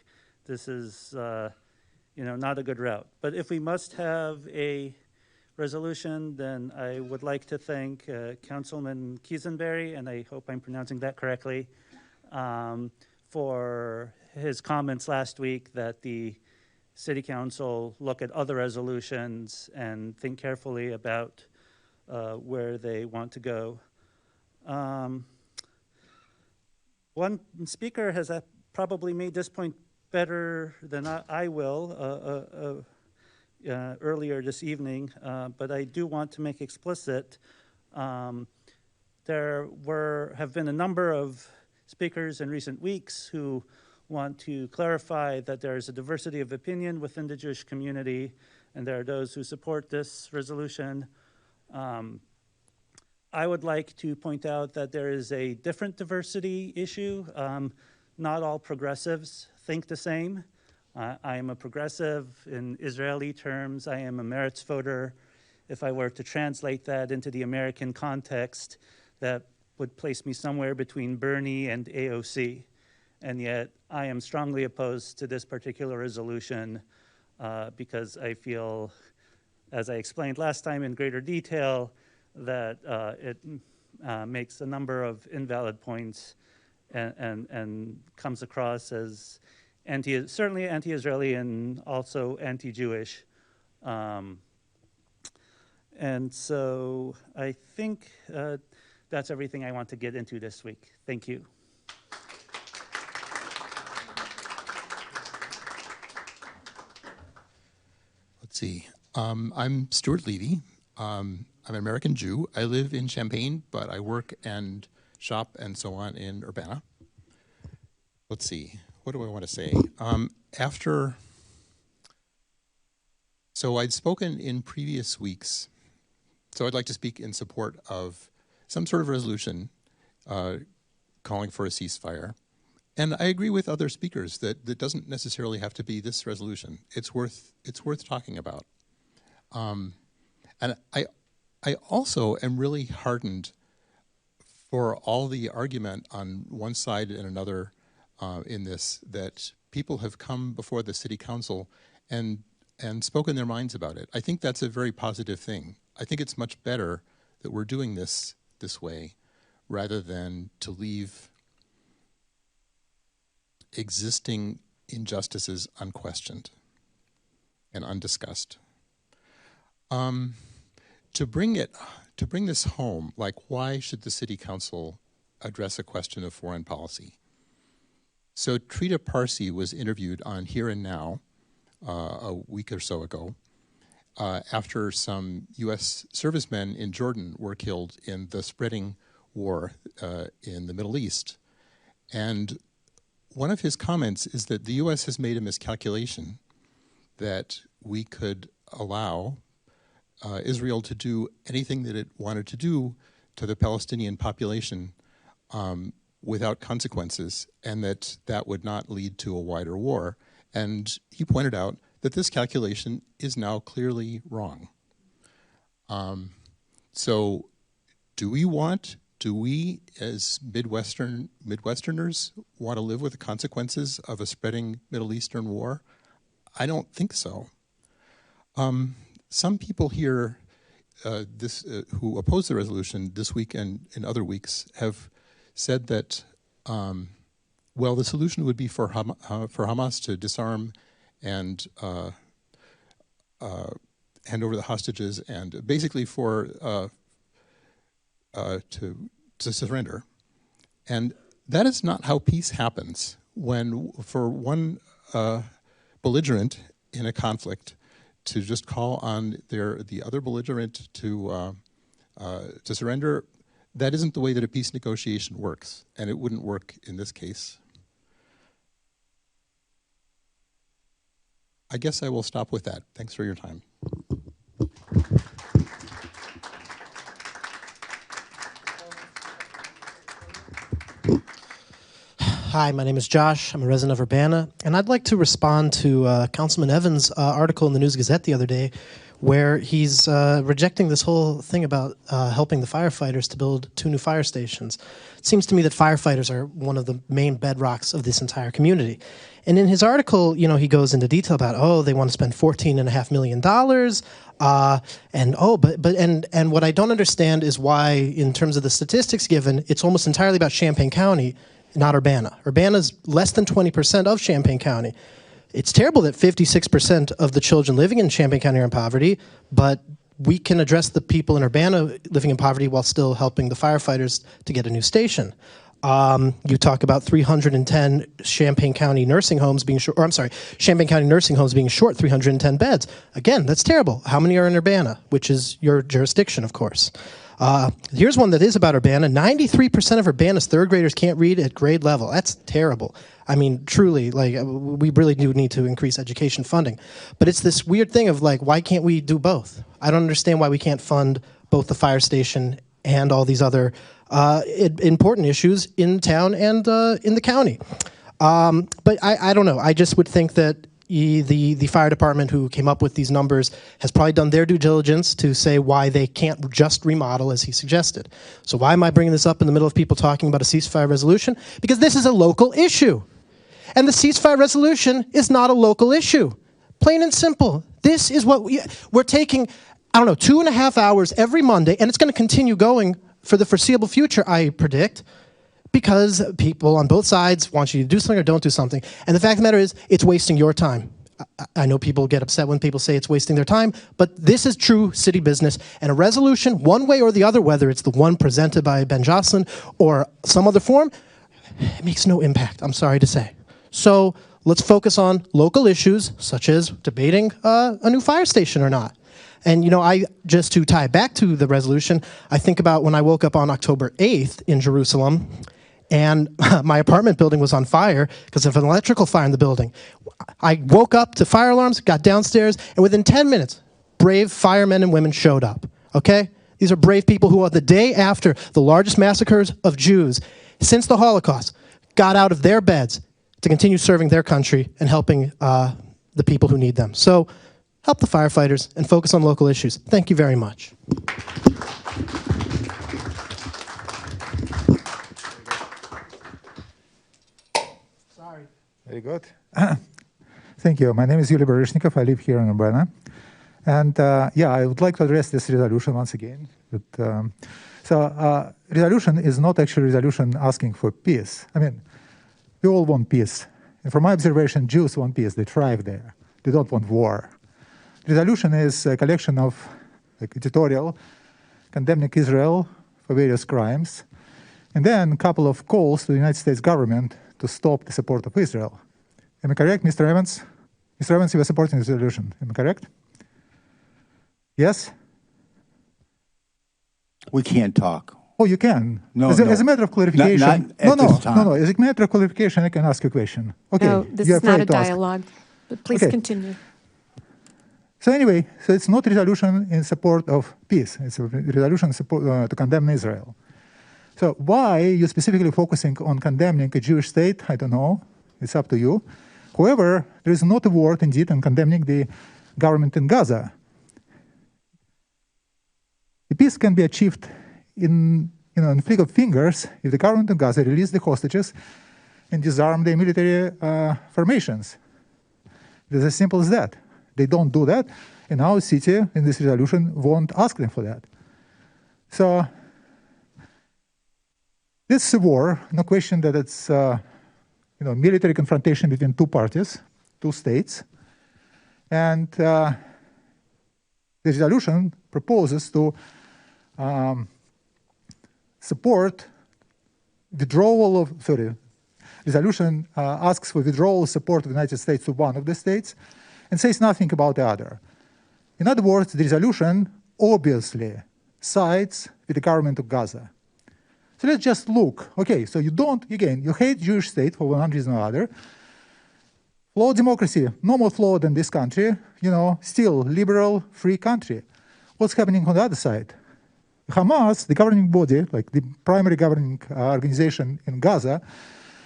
this is not a good route. But if we must have a resolution, then I would like to thank Councilman Quisenberry, and I hope I'm pronouncing that correctly, for his comments last week that the City Council look at other resolutions and think carefully about where they want to go. One speaker has probably made this point better than I will earlier this evening, but I do want to make explicit there have been a number of speakers in recent weeks who want to clarify that there is a diversity of opinion within the Jewish community, and there are those who support this resolution. I would like to point out that there is a different diversity issue. Not all progressives think the same. I am a progressive in Israeli terms. I am a Meretz voter. If I were to translate that into the American context, that would place me somewhere between Bernie and AOC. And yet I am strongly opposed to this particular resolution because I feel, as I explained last time in greater detail, that it makes a number of invalid points and comes across as certainly anti-Israeli and also anti-Jewish. And so I think that's everything I want to get into this week. Thank you. Let's see. I'm Stuart Levy. I'm an American Jew. I live in Champaign, but I work and shop and so on in Urbana. Let's see. What do I want to say? So I'd spoken in previous weeks, so I'd like to speak in support of some sort of resolution calling for a ceasefire. And I agree with other speakers that doesn't necessarily have to be this resolution. It's worth talking about. And I also am really heartened for all the argument on one side and another in this, that people have come before the city council and spoken their minds about it. I think that's a very positive thing. I think it's much better that we're doing this way rather than to leave existing injustices unquestioned and undiscussed. To bring this home, like, why should the city council address a question of foreign policy? So Trita Parsi was interviewed on Here and Now a week or so ago after some U.S. servicemen in Jordan were killed in the spreading war in the Middle East. And one of his comments is that the U.S. has made a miscalculation that we could allow Israel to do anything that it wanted to do to the Palestinian population without consequences, and that would not lead to a wider war. And he pointed out that this calculation is now clearly wrong. So do we as Midwesterners want to live with the consequences of a spreading Middle Eastern war? I don't think so. Some people here who oppose the resolution this week and in other weeks have said that, well, the solution would be for Hamas to disarm and hand over the hostages, and basically to surrender. And that is not how peace happens. When for one belligerent in a conflict to just call on the other belligerent to surrender, that isn't the way that a peace negotiation works, and it wouldn't work in this case. I guess I will stop with that. Thanks for your time. Hi, my name is Josh. I'm a resident of Urbana, and I'd like to respond to Councilman Evans' article in the News Gazette the other day, where he's rejecting this whole thing about helping the firefighters to build 2 new fire stations. It seems to me that firefighters are one of the main bedrocks of this entire community. And in his article, you know, he goes into detail about, oh, they want to spend $14.5 million, and what I don't understand is why, in terms of the statistics given, it's almost entirely about Champaign County, not Urbana. Urbana's less than 20% of Champaign County. It's terrible that 56% of the children living in Champaign County are in poverty, but we can address the people in Urbana living in poverty while still helping the firefighters to get a new station. You talk about 310 Champaign County nursing homes being short, Champaign County nursing homes being short 310 beds. Again, that's terrible. How many are in Urbana, which is your jurisdiction, of course. Here's one that is about Urbana. 93% of Urbana's third graders can't read at grade level. That's terrible. I mean, truly, like, we really do need to increase education funding. But it's this weird thing of, like, why can't we do both? I don't understand why we can't fund both the fire station and all these other important issues in town and in the county. But I don't know. I just would think that the fire department who came up with these numbers has probably done their due diligence to say why they can't just remodel as he suggested. So why am I bringing this up in the middle of people talking about a ceasefire resolution? Because this is a local issue. And the ceasefire resolution is not a local issue. Plain and simple. This is what we're taking, 2.5 hours every Monday, and it's going to continue going for the foreseeable future, I predict, because people on both sides want you to do something or don't do something. And the fact of the matter is, it's wasting your time. I know people get upset when people say it's wasting their time, but this is true city business. And a resolution, one way or the other, whether it's the one presented by Ben Jocelyn or some other form, it makes no impact, I'm sorry to say. So let's focus on local issues, such as debating a new fire station or not. And, just to tie back to the resolution, I think about when I woke up on October 8th in Jerusalem, and my apartment building was on fire because of an electrical fire in the building. I woke up to fire alarms, got downstairs, and within 10 minutes, brave firemen and women showed up, okay? These are brave people who, the day after the largest massacres of Jews since the Holocaust, got out of their beds to continue serving their country and helping the people who need them. So help the firefighters and focus on local issues. Thank you very much. good. Thank you. My name is Yuliy Baryshnikov. I live here in Urbana. And I would like to address this resolution once again. Resolution is not actually a resolution asking for peace. I mean, we all want peace. And from my observation, Jews want peace. They thrive there. They don't want war. Resolution is a collection of editorial condemning Israel for various crimes, and then a couple of calls to the United States government to stop the support of Israel. Am I correct, Mr. Evans? Mr. Evans, you were supporting this resolution. Am I correct? Yes? We can't talk. Oh, you can? No, as a matter of clarification. Not at this time. No. As a matter of clarification, I can ask you a question. Okay. No, this is not a dialogue, but please continue. So anyway, it's not a resolution in support of peace. It's a resolution to condemn Israel. So why you specifically focusing on condemning a Jewish state? I don't know. It's up to you. However, there is not a word indeed on condemning the government in Gaza. The peace can be achieved in a flick of fingers if the government in Gaza release the hostages and disarm the military formations. It's as simple as that. They don't do that, and our city in this resolution won't ask them for that. So this is a war, no question that it's military confrontation between two parties, two states, and the resolution proposes to support withdrawal of, resolution asks for withdrawal support of the United States to one of the states and says nothing about the other. In other words, the resolution obviously sides with the government of Gaza. So let's just look. Okay, so you hate Jewish state for one reason or other. Flawed democracy, no more flawed than this country, still liberal, free country. What's happening on the other side? Hamas, the governing body, like the primary governing organization in Gaza,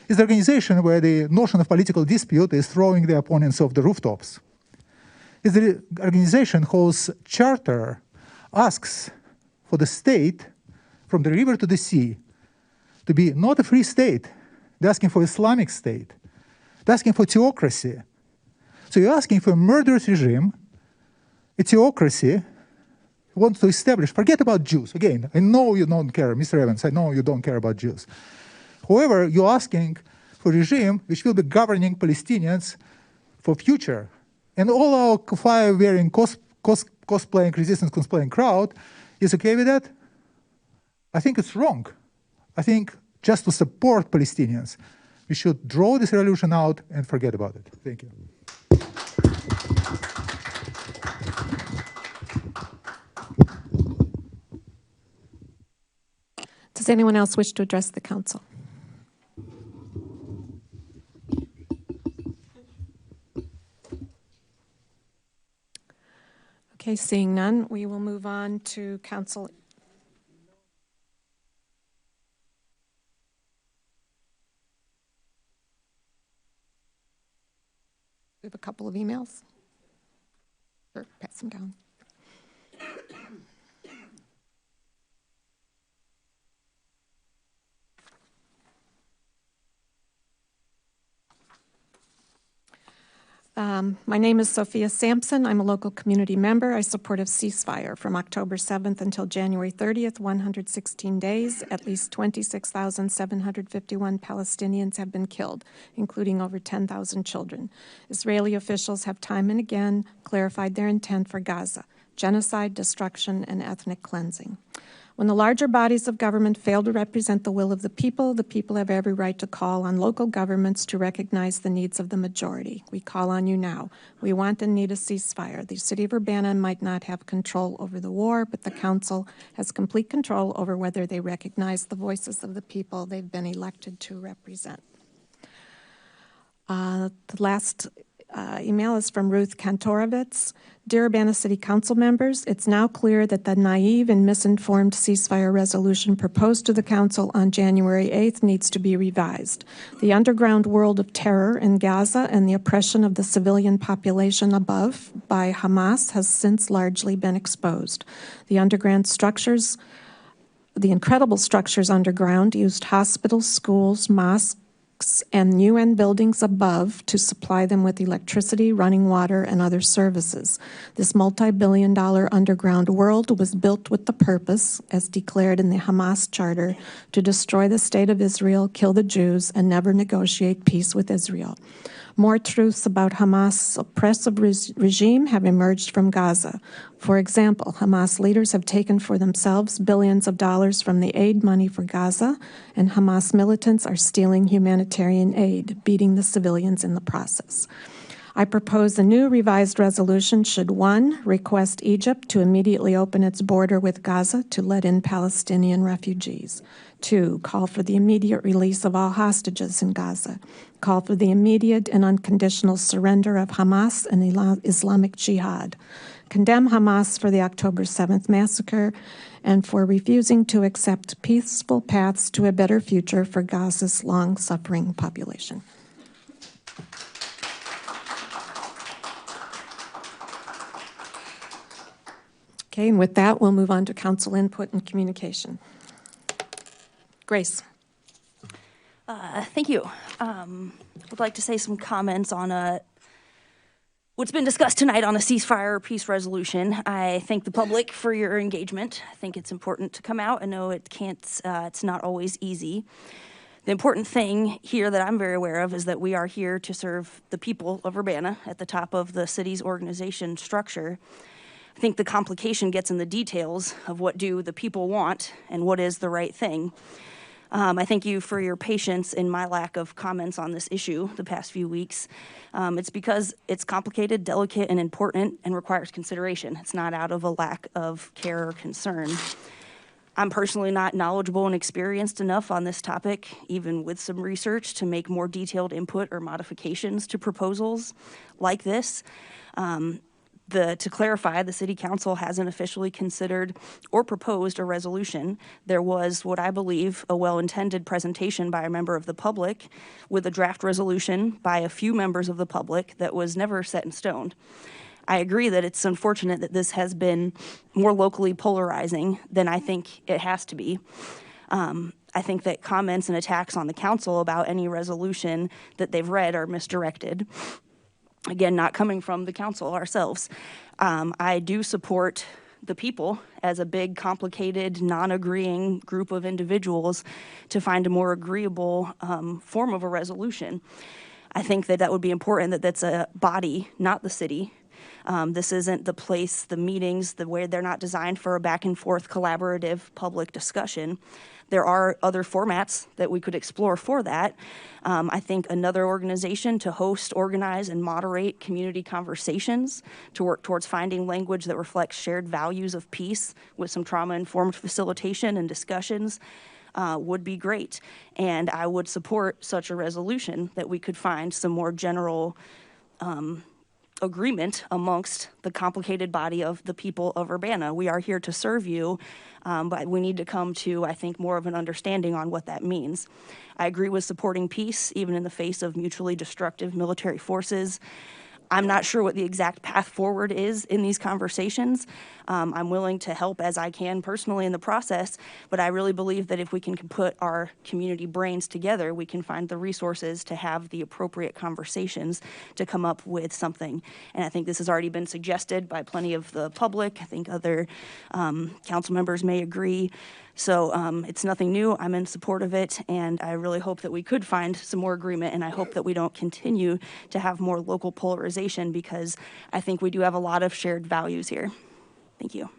is the organization where the notion of political dispute is throwing the opponents off the rooftops. It's the organization whose charter asks for the state from the river to the sea to be not a free state. They're asking for Islamic state. They're asking for theocracy. So you're asking for a murderous regime, a theocracy, wants to establish, forget about Jews. Again, I know you don't care, Mr. Evans, I know you don't care about Jews. However, you're asking for a regime which will be governing Palestinians for future. And all our fire-wearing, cosplaying, resistance cosplaying crowd is okay with that? I think it's wrong. I think just to support Palestinians, we should draw this resolution out and forget about it. Thank you. Does anyone else wish to address the council? Okay, seeing none, we will move on to council. We have a couple of emails. Sure, pass them down. My name is Sophia Sampson. I'm a local community member. I support a ceasefire from October 7th until January 30th, 116 days. At least 26,751 Palestinians have been killed, including over 10,000 children. Israeli officials have time and again clarified their intent for Gaza: genocide, destruction, and ethnic cleansing. When the larger bodies of government fail to represent the will of the people have every right to call on local governments to recognize the needs of the majority. We call on you now. We want and need a ceasefire. The city of Urbana might not have control over the war, but the council has complete control over whether they recognize the voices of the people they've been elected to represent. The last email is from Ruth Kantorovitz. Dear Urbana City Council members, it's now clear that the naive and misinformed ceasefire resolution proposed to the Council on January 8th needs to be revised. The underground world of terror in Gaza and the oppression of the civilian population above by Hamas has since largely been exposed. The underground structures, the incredible structures underground, used hospitals, schools, mosques, and UN buildings above to supply them with electricity, running water, and other services. This multi-billion-dollar underground world was built with the purpose, as declared in the Hamas Charter, to destroy the state of Israel, kill the Jews, and never negotiate peace with Israel. More truths about Hamas' oppressive regime have emerged from Gaza. For example, Hamas leaders have taken for themselves billions of dollars from the aid money for Gaza, and Hamas militants are stealing humanitarian aid, beating the civilians in the process. I propose a new revised resolution should 1. Request Egypt to immediately open its border with Gaza to let in Palestinian refugees. 2. Call for the immediate release of all hostages in Gaza. Call for the immediate and unconditional surrender of Hamas and Islamic Jihad. Condemn Hamas for the October 7th massacre and for refusing to accept peaceful paths to a better future for Gaza's long-suffering population. Okay, and with that, we'll move on to council input and communication. Grace. Thank you. I would like to say some comments on what's been discussed tonight on a ceasefire or peace resolution. I thank the public for your engagement. I think it's important to come out. I know it's not always easy. The important thing here that I'm very aware of is that we are here to serve the people of Urbana at the top of the city's organization structure. I think the complication gets in the details of what do the people want and what is the right thing. I thank you for your patience in my lack of comments on this issue the past few weeks. It's because it's complicated, delicate, and important and requires consideration. It's not out of a lack of care or concern. I'm personally not knowledgeable and experienced enough on this topic, even with some research, to make more detailed input or modifications to proposals like this. To clarify, the City Council hasn't officially considered or proposed a resolution. There was what I believe a well-intended presentation by a member of the public with a draft resolution by a few members of the public that was never set in stone. I agree that it's unfortunate that this has been more locally polarizing than I think it has to be. I think that comments and attacks on the council about any resolution that they've read are misdirected. Again, not coming from the council ourselves. I do support the people as a big, complicated, non-agreeing group of individuals to find a more agreeable form of a resolution. I think that would be important that that's a body, not the city. This isn't the place, the meetings, the way they're not designed for a back and forth collaborative public discussion. There are other formats that we could explore for that. I think another organization to host, organize, and moderate community conversations to work towards finding language that reflects shared values of peace with some trauma-informed facilitation and discussions would be great. And I would support such a resolution that we could find some more general agreement amongst the complicated body of the people of Urbana. We are here to serve you, but we need to come to, I think, more of an understanding on what that means. I agree with supporting peace, even in the face of mutually destructive military forces. I'm not sure what the exact path forward is in these conversations. I'm willing to help as I can personally in the process, but I really believe that if we can put our community brains together, we can find the resources to have the appropriate conversations to come up with something. And I think this has already been suggested by plenty of the public. I think other council members may agree. So it's nothing new. I'm in support of it, and I really hope that we could find some more agreement, and I hope that we don't continue to have more local polarization, because I think we do have a lot of shared values here. Thank you.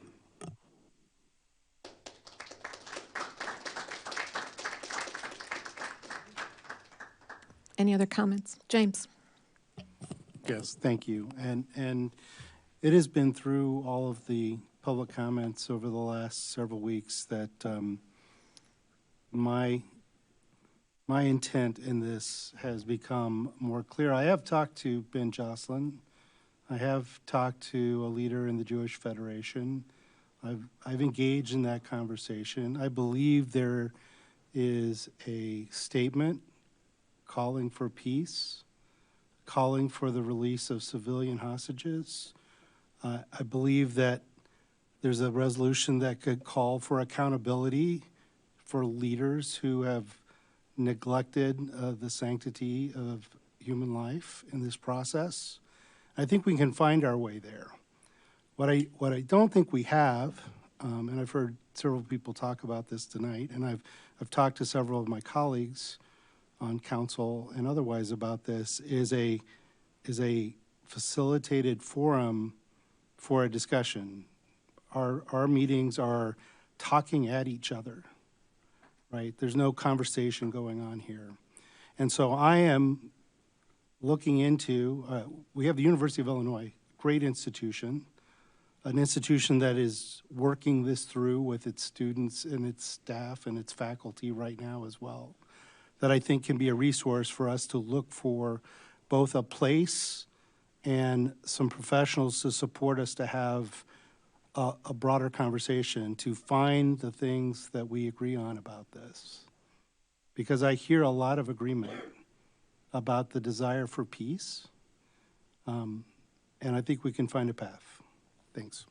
Any other comments? James. Yes, thank you. And it has been through all of the public comments over the last several weeks that my intent in this has become more clear. I have talked to Ben Jocelyn. I have talked to a leader in the Jewish Federation. I've engaged in that conversation. I believe there is a statement calling for peace, calling for the release of civilian hostages. I believe that there's a resolution that could call for accountability for leaders who have neglected the sanctity of human life in this process. I think we can find our way there. What I don't think we have, and I've heard several people talk about this tonight, and I've talked to several of my colleagues on council and otherwise about this, is a facilitated forum for a discussion. Our meetings are talking at each other, right? There's no conversation going on here. And so I am looking into, we have the University of Illinois, great institution, an institution that is working this through with its students and its staff and its faculty right now as well, that I think can be a resource for us to look for both a place and some professionals to support us to have a broader conversation, to find the things that we agree on about this. Because I hear a lot of agreement about the desire for peace, and I think we can find a path. Thanks.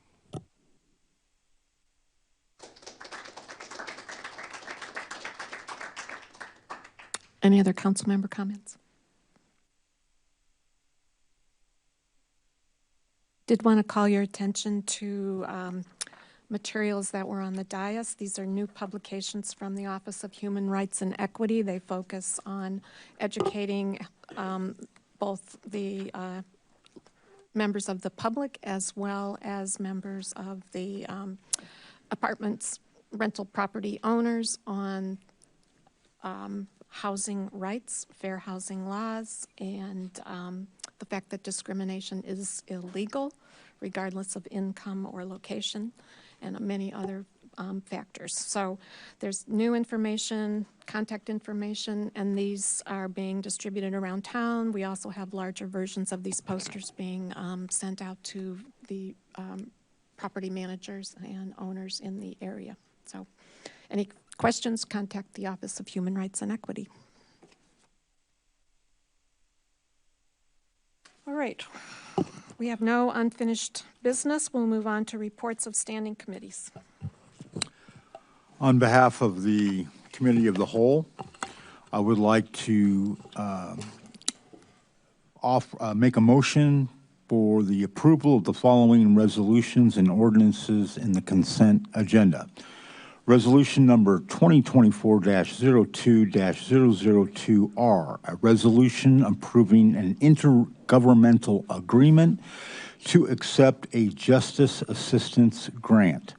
Any other council member comments? Did want to call your attention to materials that were on the dais. These are new publications from the Office of Human Rights and Equity. They focus on educating both the members of the public as well as members of the apartments, rental property owners on housing rights, fair housing laws, and the fact that discrimination is illegal regardless of income or location, and many other factors. So there's new information, contact information, and these are being distributed around town. We also have larger versions of these posters being sent out to the property managers and owners in the area. So any questions, contact the Office of Human Rights and Equity. All right. We have no unfinished business. We'll move on to reports of standing committees. On behalf of the Committee of the Whole, I would like to make a motion for the approval of the following resolutions and ordinances in the consent agenda. Resolution number 2024-02-002R, a resolution approving an intergovernmental agreement to accept a justice assistance grant.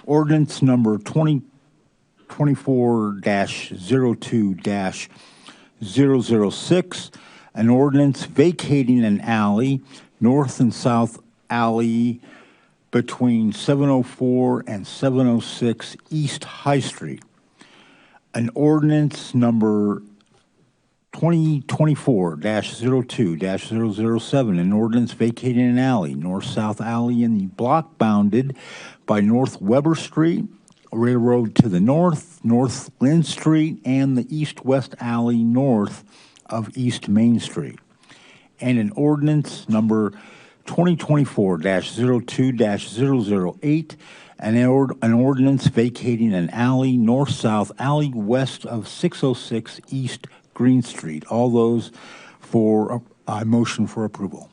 Ordinance number 2024-02-006, an ordinance vacating an alley, North and South Alley, between 704 and 706 East High Street. An ordinance number 2024-02-007, an ordinance vacating an alley, North-South Alley in the block bounded by North Weber Street, Railroad to the north, North Lynn Street, and the East-West Alley north of East Main Street. And an ordinance number 2024-02-008, an ordinance vacating an alley, North-South Alley, west of 606 East Green Street. All those for a motion for approval.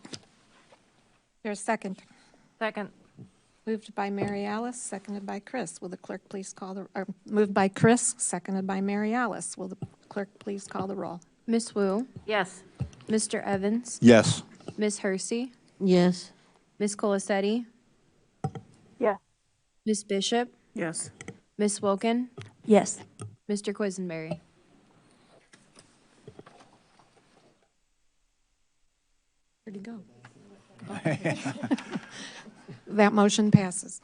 There's a second. Second. Moved by Mary Alice, seconded by Chris. Will the clerk please call the, or moved by Chris, seconded by Mary Alice. Will the clerk please call the roll? Miss Wu? Yes. Mr. Evans? Yes. Miss Hersey? Yes. Miss Colasetti? Yes. Miss Bishop? Yes. Miss Wilkin? Yes. Mr. Quisenberry? Where'd he go? That motion passes.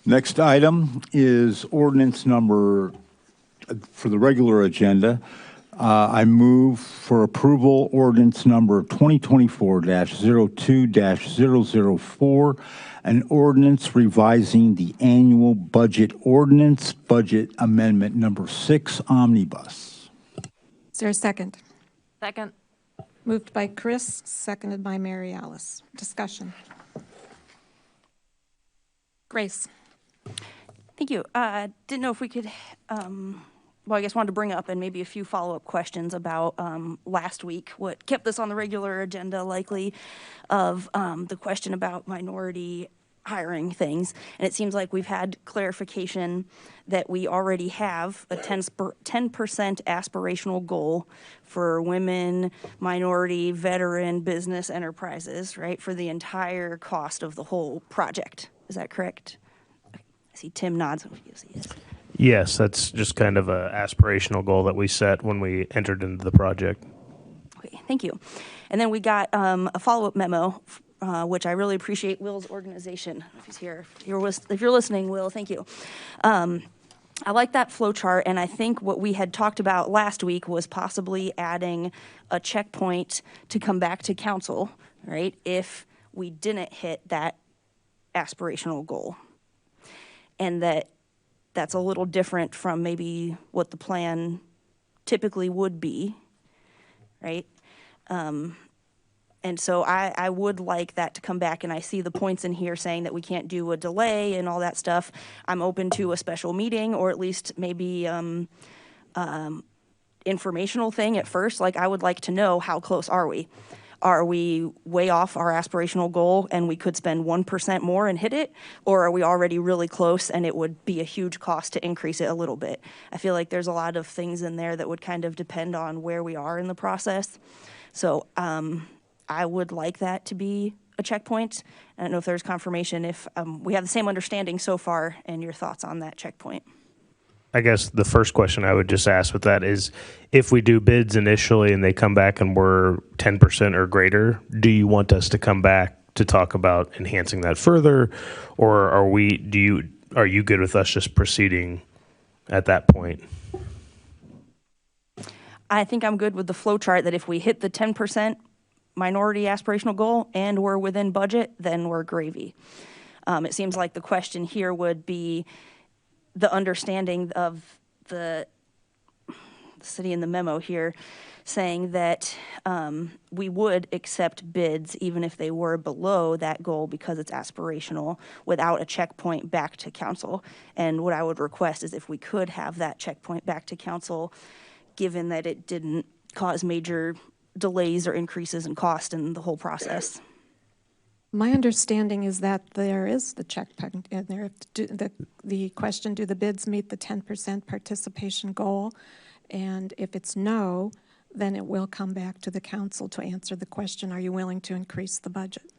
Next item is ordinance number, for the regular agenda, I move for approval ordinance number 2024-02-004, an ordinance revising the annual budget ordinance, budget amendment number 6 omnibus. Is there a second? Second. Moved by Chris, seconded by Mary Alice. Discussion. Grace. Thank you. Didn't know if we could well, I guess wanted to bring up and maybe a few follow-up questions about last week, what kept this on the regular agenda likely of the question about minority hiring things. And it seems like we've had clarification that we already have a 10% aspirational goal for women, minority, veteran, business enterprises, right, for the entire cost of the whole project. Is that correct? I see Tim nods. Yes, he is. Yes, that's just kind of a aspirational goal that we set when we entered into the project. Okay, thank you. And then we got a follow-up memo, which I really appreciate Will's organization. If he's here, if you're listening, Will, thank you. I like that flow chart, and I think what we had talked about last week was possibly adding a checkpoint to come back to council, right, if we didn't hit that aspirational goal. And that's a little different from maybe what the plan typically would be, right? And so I would like that to come back, and I see the points in here saying that we can't do a delay and all that stuff. I'm open to a special meeting, or at least maybe informational thing at first. Like, I would like to know, how close are we? Are we way off our aspirational goal and we could spend 1% more and hit it? Or are we already really close and it would be a huge cost to increase it a little bit? I feel like there's a lot of things in there that would kind of depend on where we are in the process. So I would like that to be a checkpoint. I don't know if there's confirmation, if we have the same understanding so far, and your thoughts on that checkpoint. I guess the first question I would just ask with that is, if we do bids initially and they come back and we're 10% or greater, do you want us to come back to talk about enhancing that further? Or are you good with us just proceeding at that point? I think I'm good with the flow chart that if we hit the 10% minority aspirational goal and we're within budget, then we're gravy. It seems like the question here would be the understanding of the city in the memo here saying that we would accept bids even if they were below that goal because it's aspirational, without a checkpoint back to council. And what I would request is if we could have that checkpoint back to council, given that it didn't cause major delays or increases in cost in the whole process. My understanding is that there is the checkpoint in there. The question, do the bids meet the 10% participation goal? And if it's no, then it will come back to the council to answer the question, are you willing to increase the budget?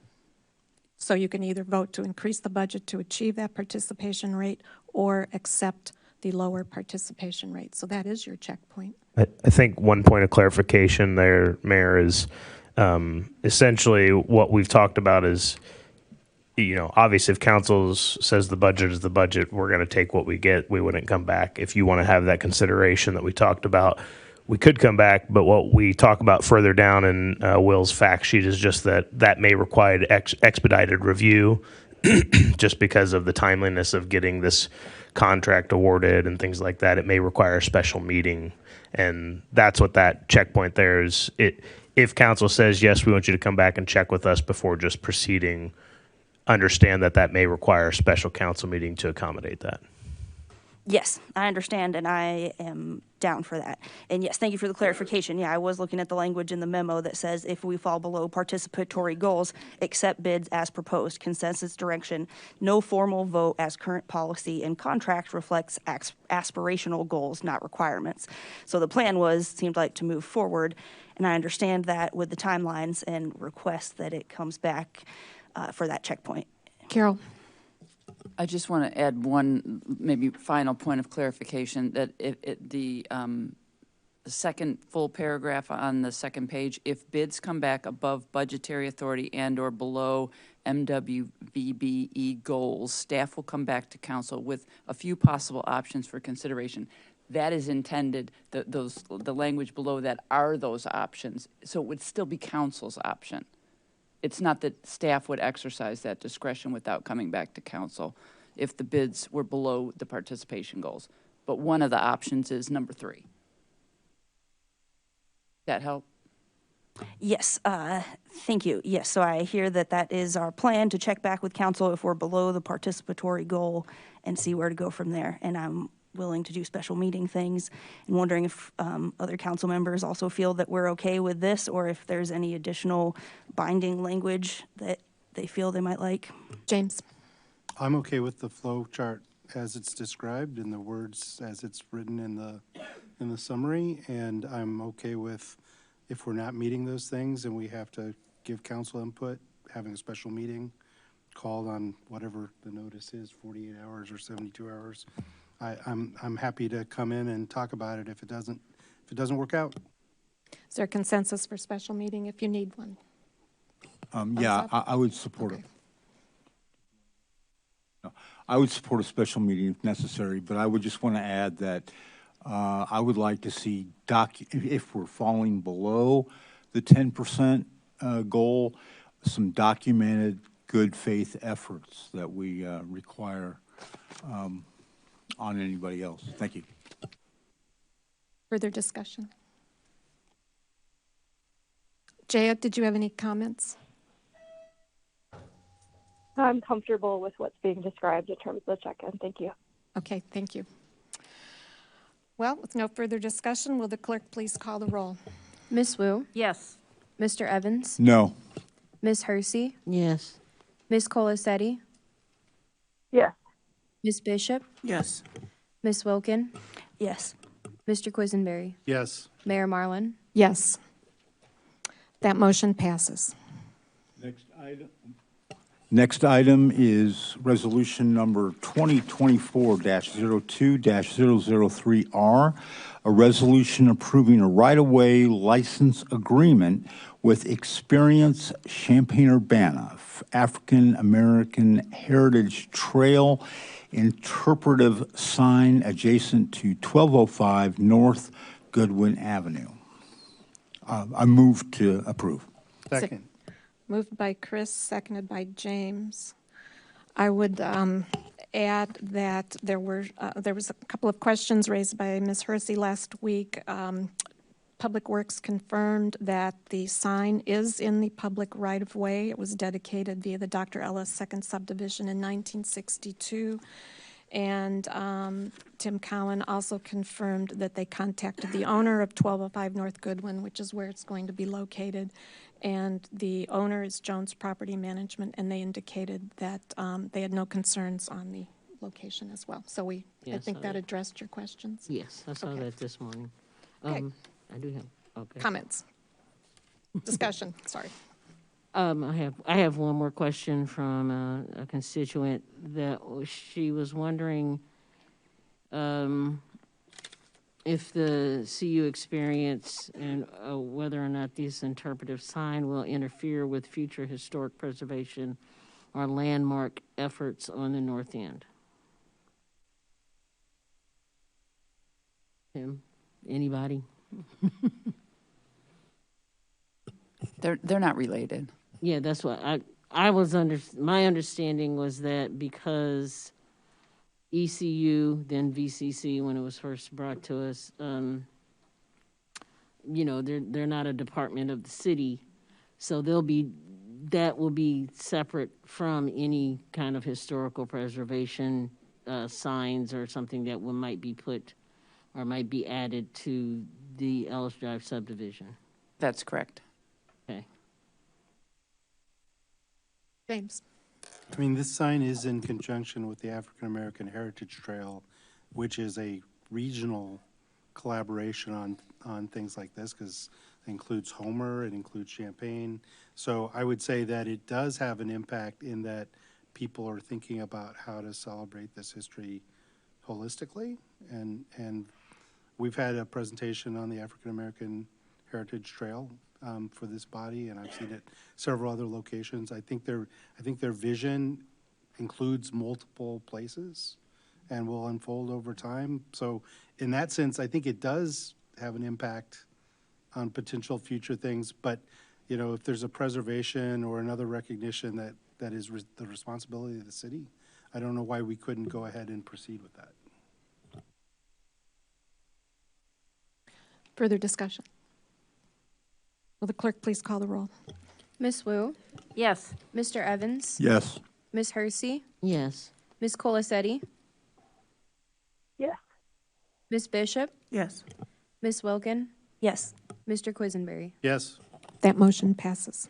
So you can either vote to increase the budget to achieve that participation rate or accept the lower participation rate. So that is your checkpoint. I think one point of clarification there, Mayor, is essentially what we've talked about is, obviously if council says the budget is the budget, we're going to take what we get. We wouldn't come back. If you want to have that consideration that we talked about, we could come back. But what we talk about further down in Will's fact sheet is just that may require expedited review just because of the timeliness of getting this contract awarded and things like that. It may require a special meeting. And that's what that checkpoint there is. If council says, yes, we want you to come back and check with us before just proceeding, understand that may require a special council meeting to accommodate that. Yes, I understand, and I am down for that. And yes, thank you for the clarification. Yeah, I was looking at the language in the memo that says if we fall below participatory goals, accept bids as proposed, consensus direction, no formal vote as current policy and contract reflects aspirational goals, not requirements. So the plan seemed like to move forward, and I understand that with the timelines and request that it comes back for that checkpoint. Carol. I just want to add one maybe final point of clarification, that the second full paragraph on the second page, if bids come back above budgetary authority and or below MWVBE goals, staff will come back to council with a few possible options for consideration. That is intended, the language below that are those options, so it would still be council's option. It's not that staff would exercise that discretion without coming back to council if the bids were below the participation goals. But one of the options is number 3. That help? Yes, thank you. Yes, so I hear that is our plan, to check back with council if we're below the participatory goal and see where to go from there. And I'm willing to do special meeting things, and wondering if other council members also feel that we're okay with this, or if there's any additional binding language that they feel they might like. James? I'm okay with the flow chart as it's described and the words as it's written in the summary, and I'm okay with, if we're not meeting those things and we have to give council input, having a special meeting called on whatever the notice is, 48 hours or 72 hours. I'm happy to come in and talk about it if it doesn't work out. Is there consensus for special meeting if you need one? Yeah, I would support it. I would support a special meeting if necessary, but I would just want to add that I would like to see, if we're falling below the 10% goal, some documented good faith efforts that we require on anybody else. Thank you. Further discussion? Jaya, did you have any comments? I'm comfortable with what's being described in terms of the check-in. Thank you. Okay, thank you. Well, with no further discussion, will the clerk please call the roll? Miss Wu? Yes. Mr. Evans? No. Miss Hersey? Yes. Miss Colasetti? Yes. Miss Bishop? Yes. Miss Wilkin? Yes. Mr. Quisenberry? Yes. Mayor Marlin? Yes. That motion passes. Next item is resolution number 2024-02-003R, a resolution approving a right-of-way license agreement with Experience Champaign-Urbana, African American Heritage Trail interpretive sign adjacent to 1205 North Goodwin Avenue. I move to approve. Second. Moved by Chris, seconded by James. I would add that there was a couple of questions raised by Ms. Hersey last week. Public Works confirmed that the sign is in the public right-of-way. It was dedicated via the Dr. Ellis Second Subdivision in 1962. And Tim Cowan also confirmed that they contacted the owner of 1205 North Goodwin, which is where it's going to be located. And the owner is Jones Property Management, and they indicated that they had no concerns on the location as well. So I think that addressed your questions. Yes, I saw that this morning. Okay. I do have, okay. Comments? Discussion, sorry. I have one more question from a constituent that she was wondering if the CU experience and whether or not this interpretive sign will interfere with future historic preservation or landmark efforts on the north end. Tim, anybody? They're not related. Yeah, that's what I was my understanding was that because ECU, then VCC, when it was first brought to us, you know, they're not a department of the city, so that will be separate from any kind of historical preservation signs or something that might be put or might be added to the Ellis Drive subdivision. That's correct. Okay. James. I mean, this sign is in conjunction with the African American Heritage Trail, which is a regional collaboration on things like this, because it includes Homer, it includes Champaign. So I would say that it does have an impact in that people are thinking about how to celebrate this history holistically. And we've had a presentation on the African American Heritage Trail for this body, and I've seen it several other locations. I think their vision includes multiple places and will unfold over time. So in that sense, I think it does have an impact on potential future things. But you know, if there's a preservation or another recognition that is the responsibility of the city, I don't know why we couldn't go ahead and proceed with that. Further discussion? Will the clerk please call the roll? Miss Wu? Yes. Mr. Evans? Yes. Miss Hersey? Yes. Miss Colasetti? Yes. Miss Bishop? Yes. Miss Wilkin? Yes. Mr. Quisenberry? Yes. That motion passes.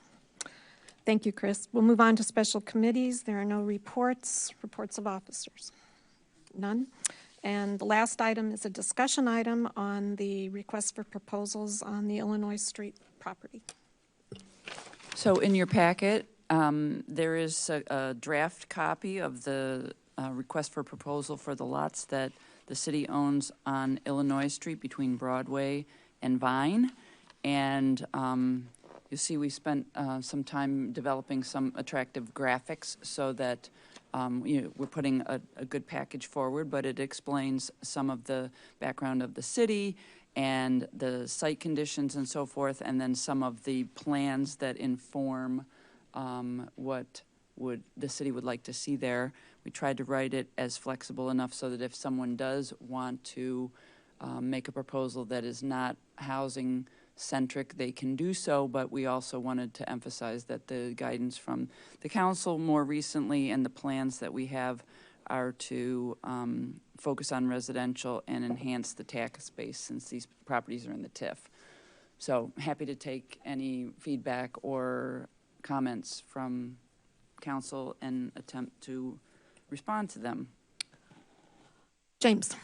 Thank you, Chris. We'll move on to special committees. There are no reports of officers. None. And the last item is a discussion item on the request for proposals on the Illinois Street property. So in your packet, there is a draft copy of the request for proposal for the lots that the city owns on Illinois Street between Broadway and Vine. And you see we spent some time developing some attractive graphics so that we're putting a good package forward, but it explains some of the background of the city and the site conditions and so forth, and then some of the plans that inform what the city would like to see there. We tried to write it as flexible enough so that if someone does want to make a proposal that is not housing centric, they can do so, but we also wanted to emphasize that the guidance from the council more recently and the plans that we have are to focus on residential and enhance the tax base since these properties are in the TIF. So happy to take any feedback or comments from council and attempt to respond to them. James.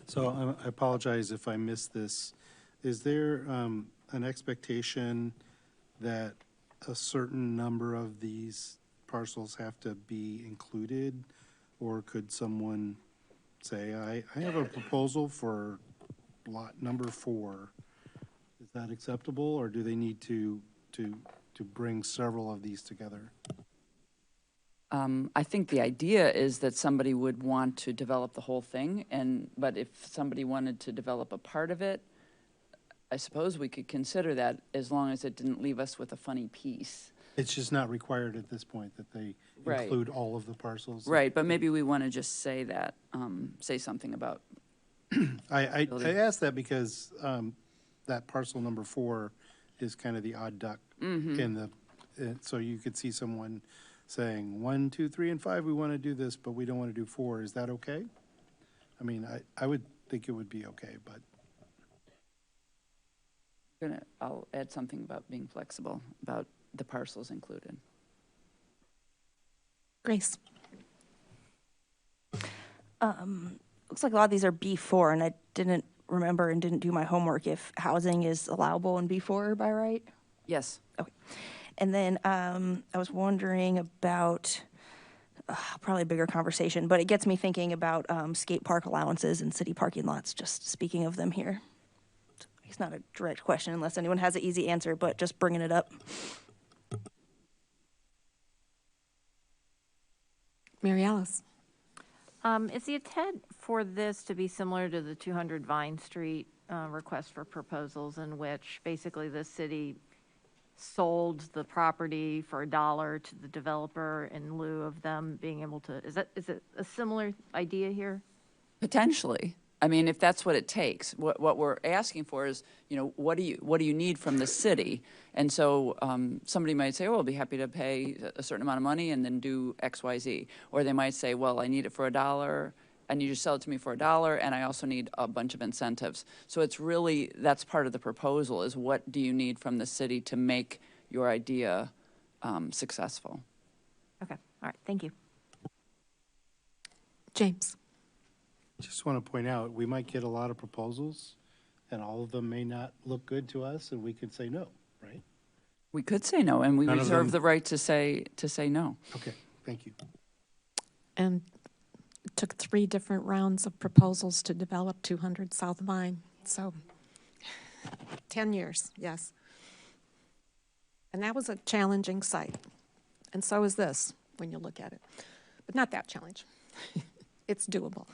So I apologize if I missed this. Is there an expectation that a certain number of these parcels have to be included? Or could someone say, I have a proposal for lot number 4. Is that acceptable, or do they need to bring several of these together? I think the idea is that somebody would want to develop the whole thing, but if somebody wanted to develop a part of it, I suppose we could consider that as long as it didn't leave us with a funny piece. It's just not required at this point that they Right. include all of the parcels? Right, but maybe we want to just say that, say something about. I asked that because that parcel number 4 is kind of the odd duck in the, so you could see someone saying 1, 2, 3, and 5, we want to do this, but we don't want to do 4. Is that okay? I mean, I would think it would be okay, but. I'll add something about being flexible, about the parcels included. Grace. Looks like a lot of these are B4, and I didn't remember and didn't do my homework if housing is allowable in B4 by right? Yes. Okay. And then I was wondering about probably a bigger conversation, but it gets me thinking about skate park allowances and city parking lots, just speaking of them here. It's not a direct question unless anyone has an easy answer, but just bringing it up. Mary Alice. Is the intent for this to be similar to the 200 Vine Street request for proposals, in which basically the city sold the property for $1 to the developer in lieu of them being able to, is it a similar idea here? Potentially. I mean, if that's what it takes, what we're asking for is, what do you need from the city? And so somebody might say, oh, I'll be happy to pay a certain amount of money and then do X, Y, Z. Or they might say, well, I need it for $1. I need you to sell it to me for $1, and I also need a bunch of incentives. So it's really, that's part of the proposal, is what do you need from the city to make your idea successful? Okay, all right, thank you. James. Just want to point out, we might get a lot of proposals, and all of them may not look good to us, and we could say no, right? We could say no, and we None of reserve them- the right to say no. Okay, thank you. And it took 3 different rounds of proposals to develop 200 South Vine. So 10 years, yes. And that was a challenging site. And so is this, when you look at it. But not that challenge. It's doable.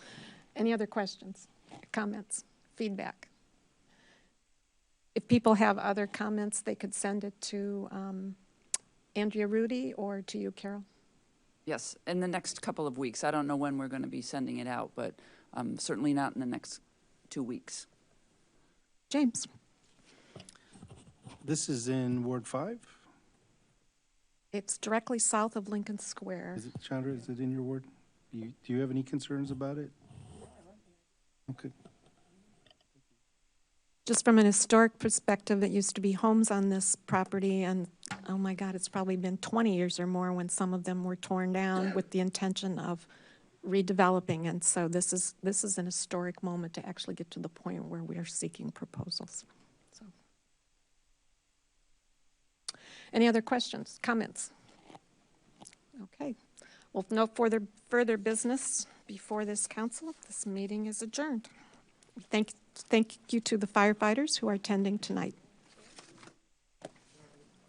Any other questions, comments, feedback? If people have other comments, they could send it to Andrea Rudy or to you, Carol. Yes, in the next couple of weeks. I don't know when we're going to be sending it out, but certainly not in the next 2 weeks. James. This is in Ward 5? It's directly south of Lincoln Square. Is it, Chandra, is it in your ward? Do you have any concerns about it? Okay. Just from an historic perspective, it used to be homes on this property, and oh my God, it's probably been 20 years or more when some of them were torn down with the intention of redeveloping. And so this is an historic moment to actually get to the point where we are seeking proposals. So, any other questions, comments? Okay. Well, if no further business before this council, this meeting is adjourned. Thank you to the firefighters who are attending tonight.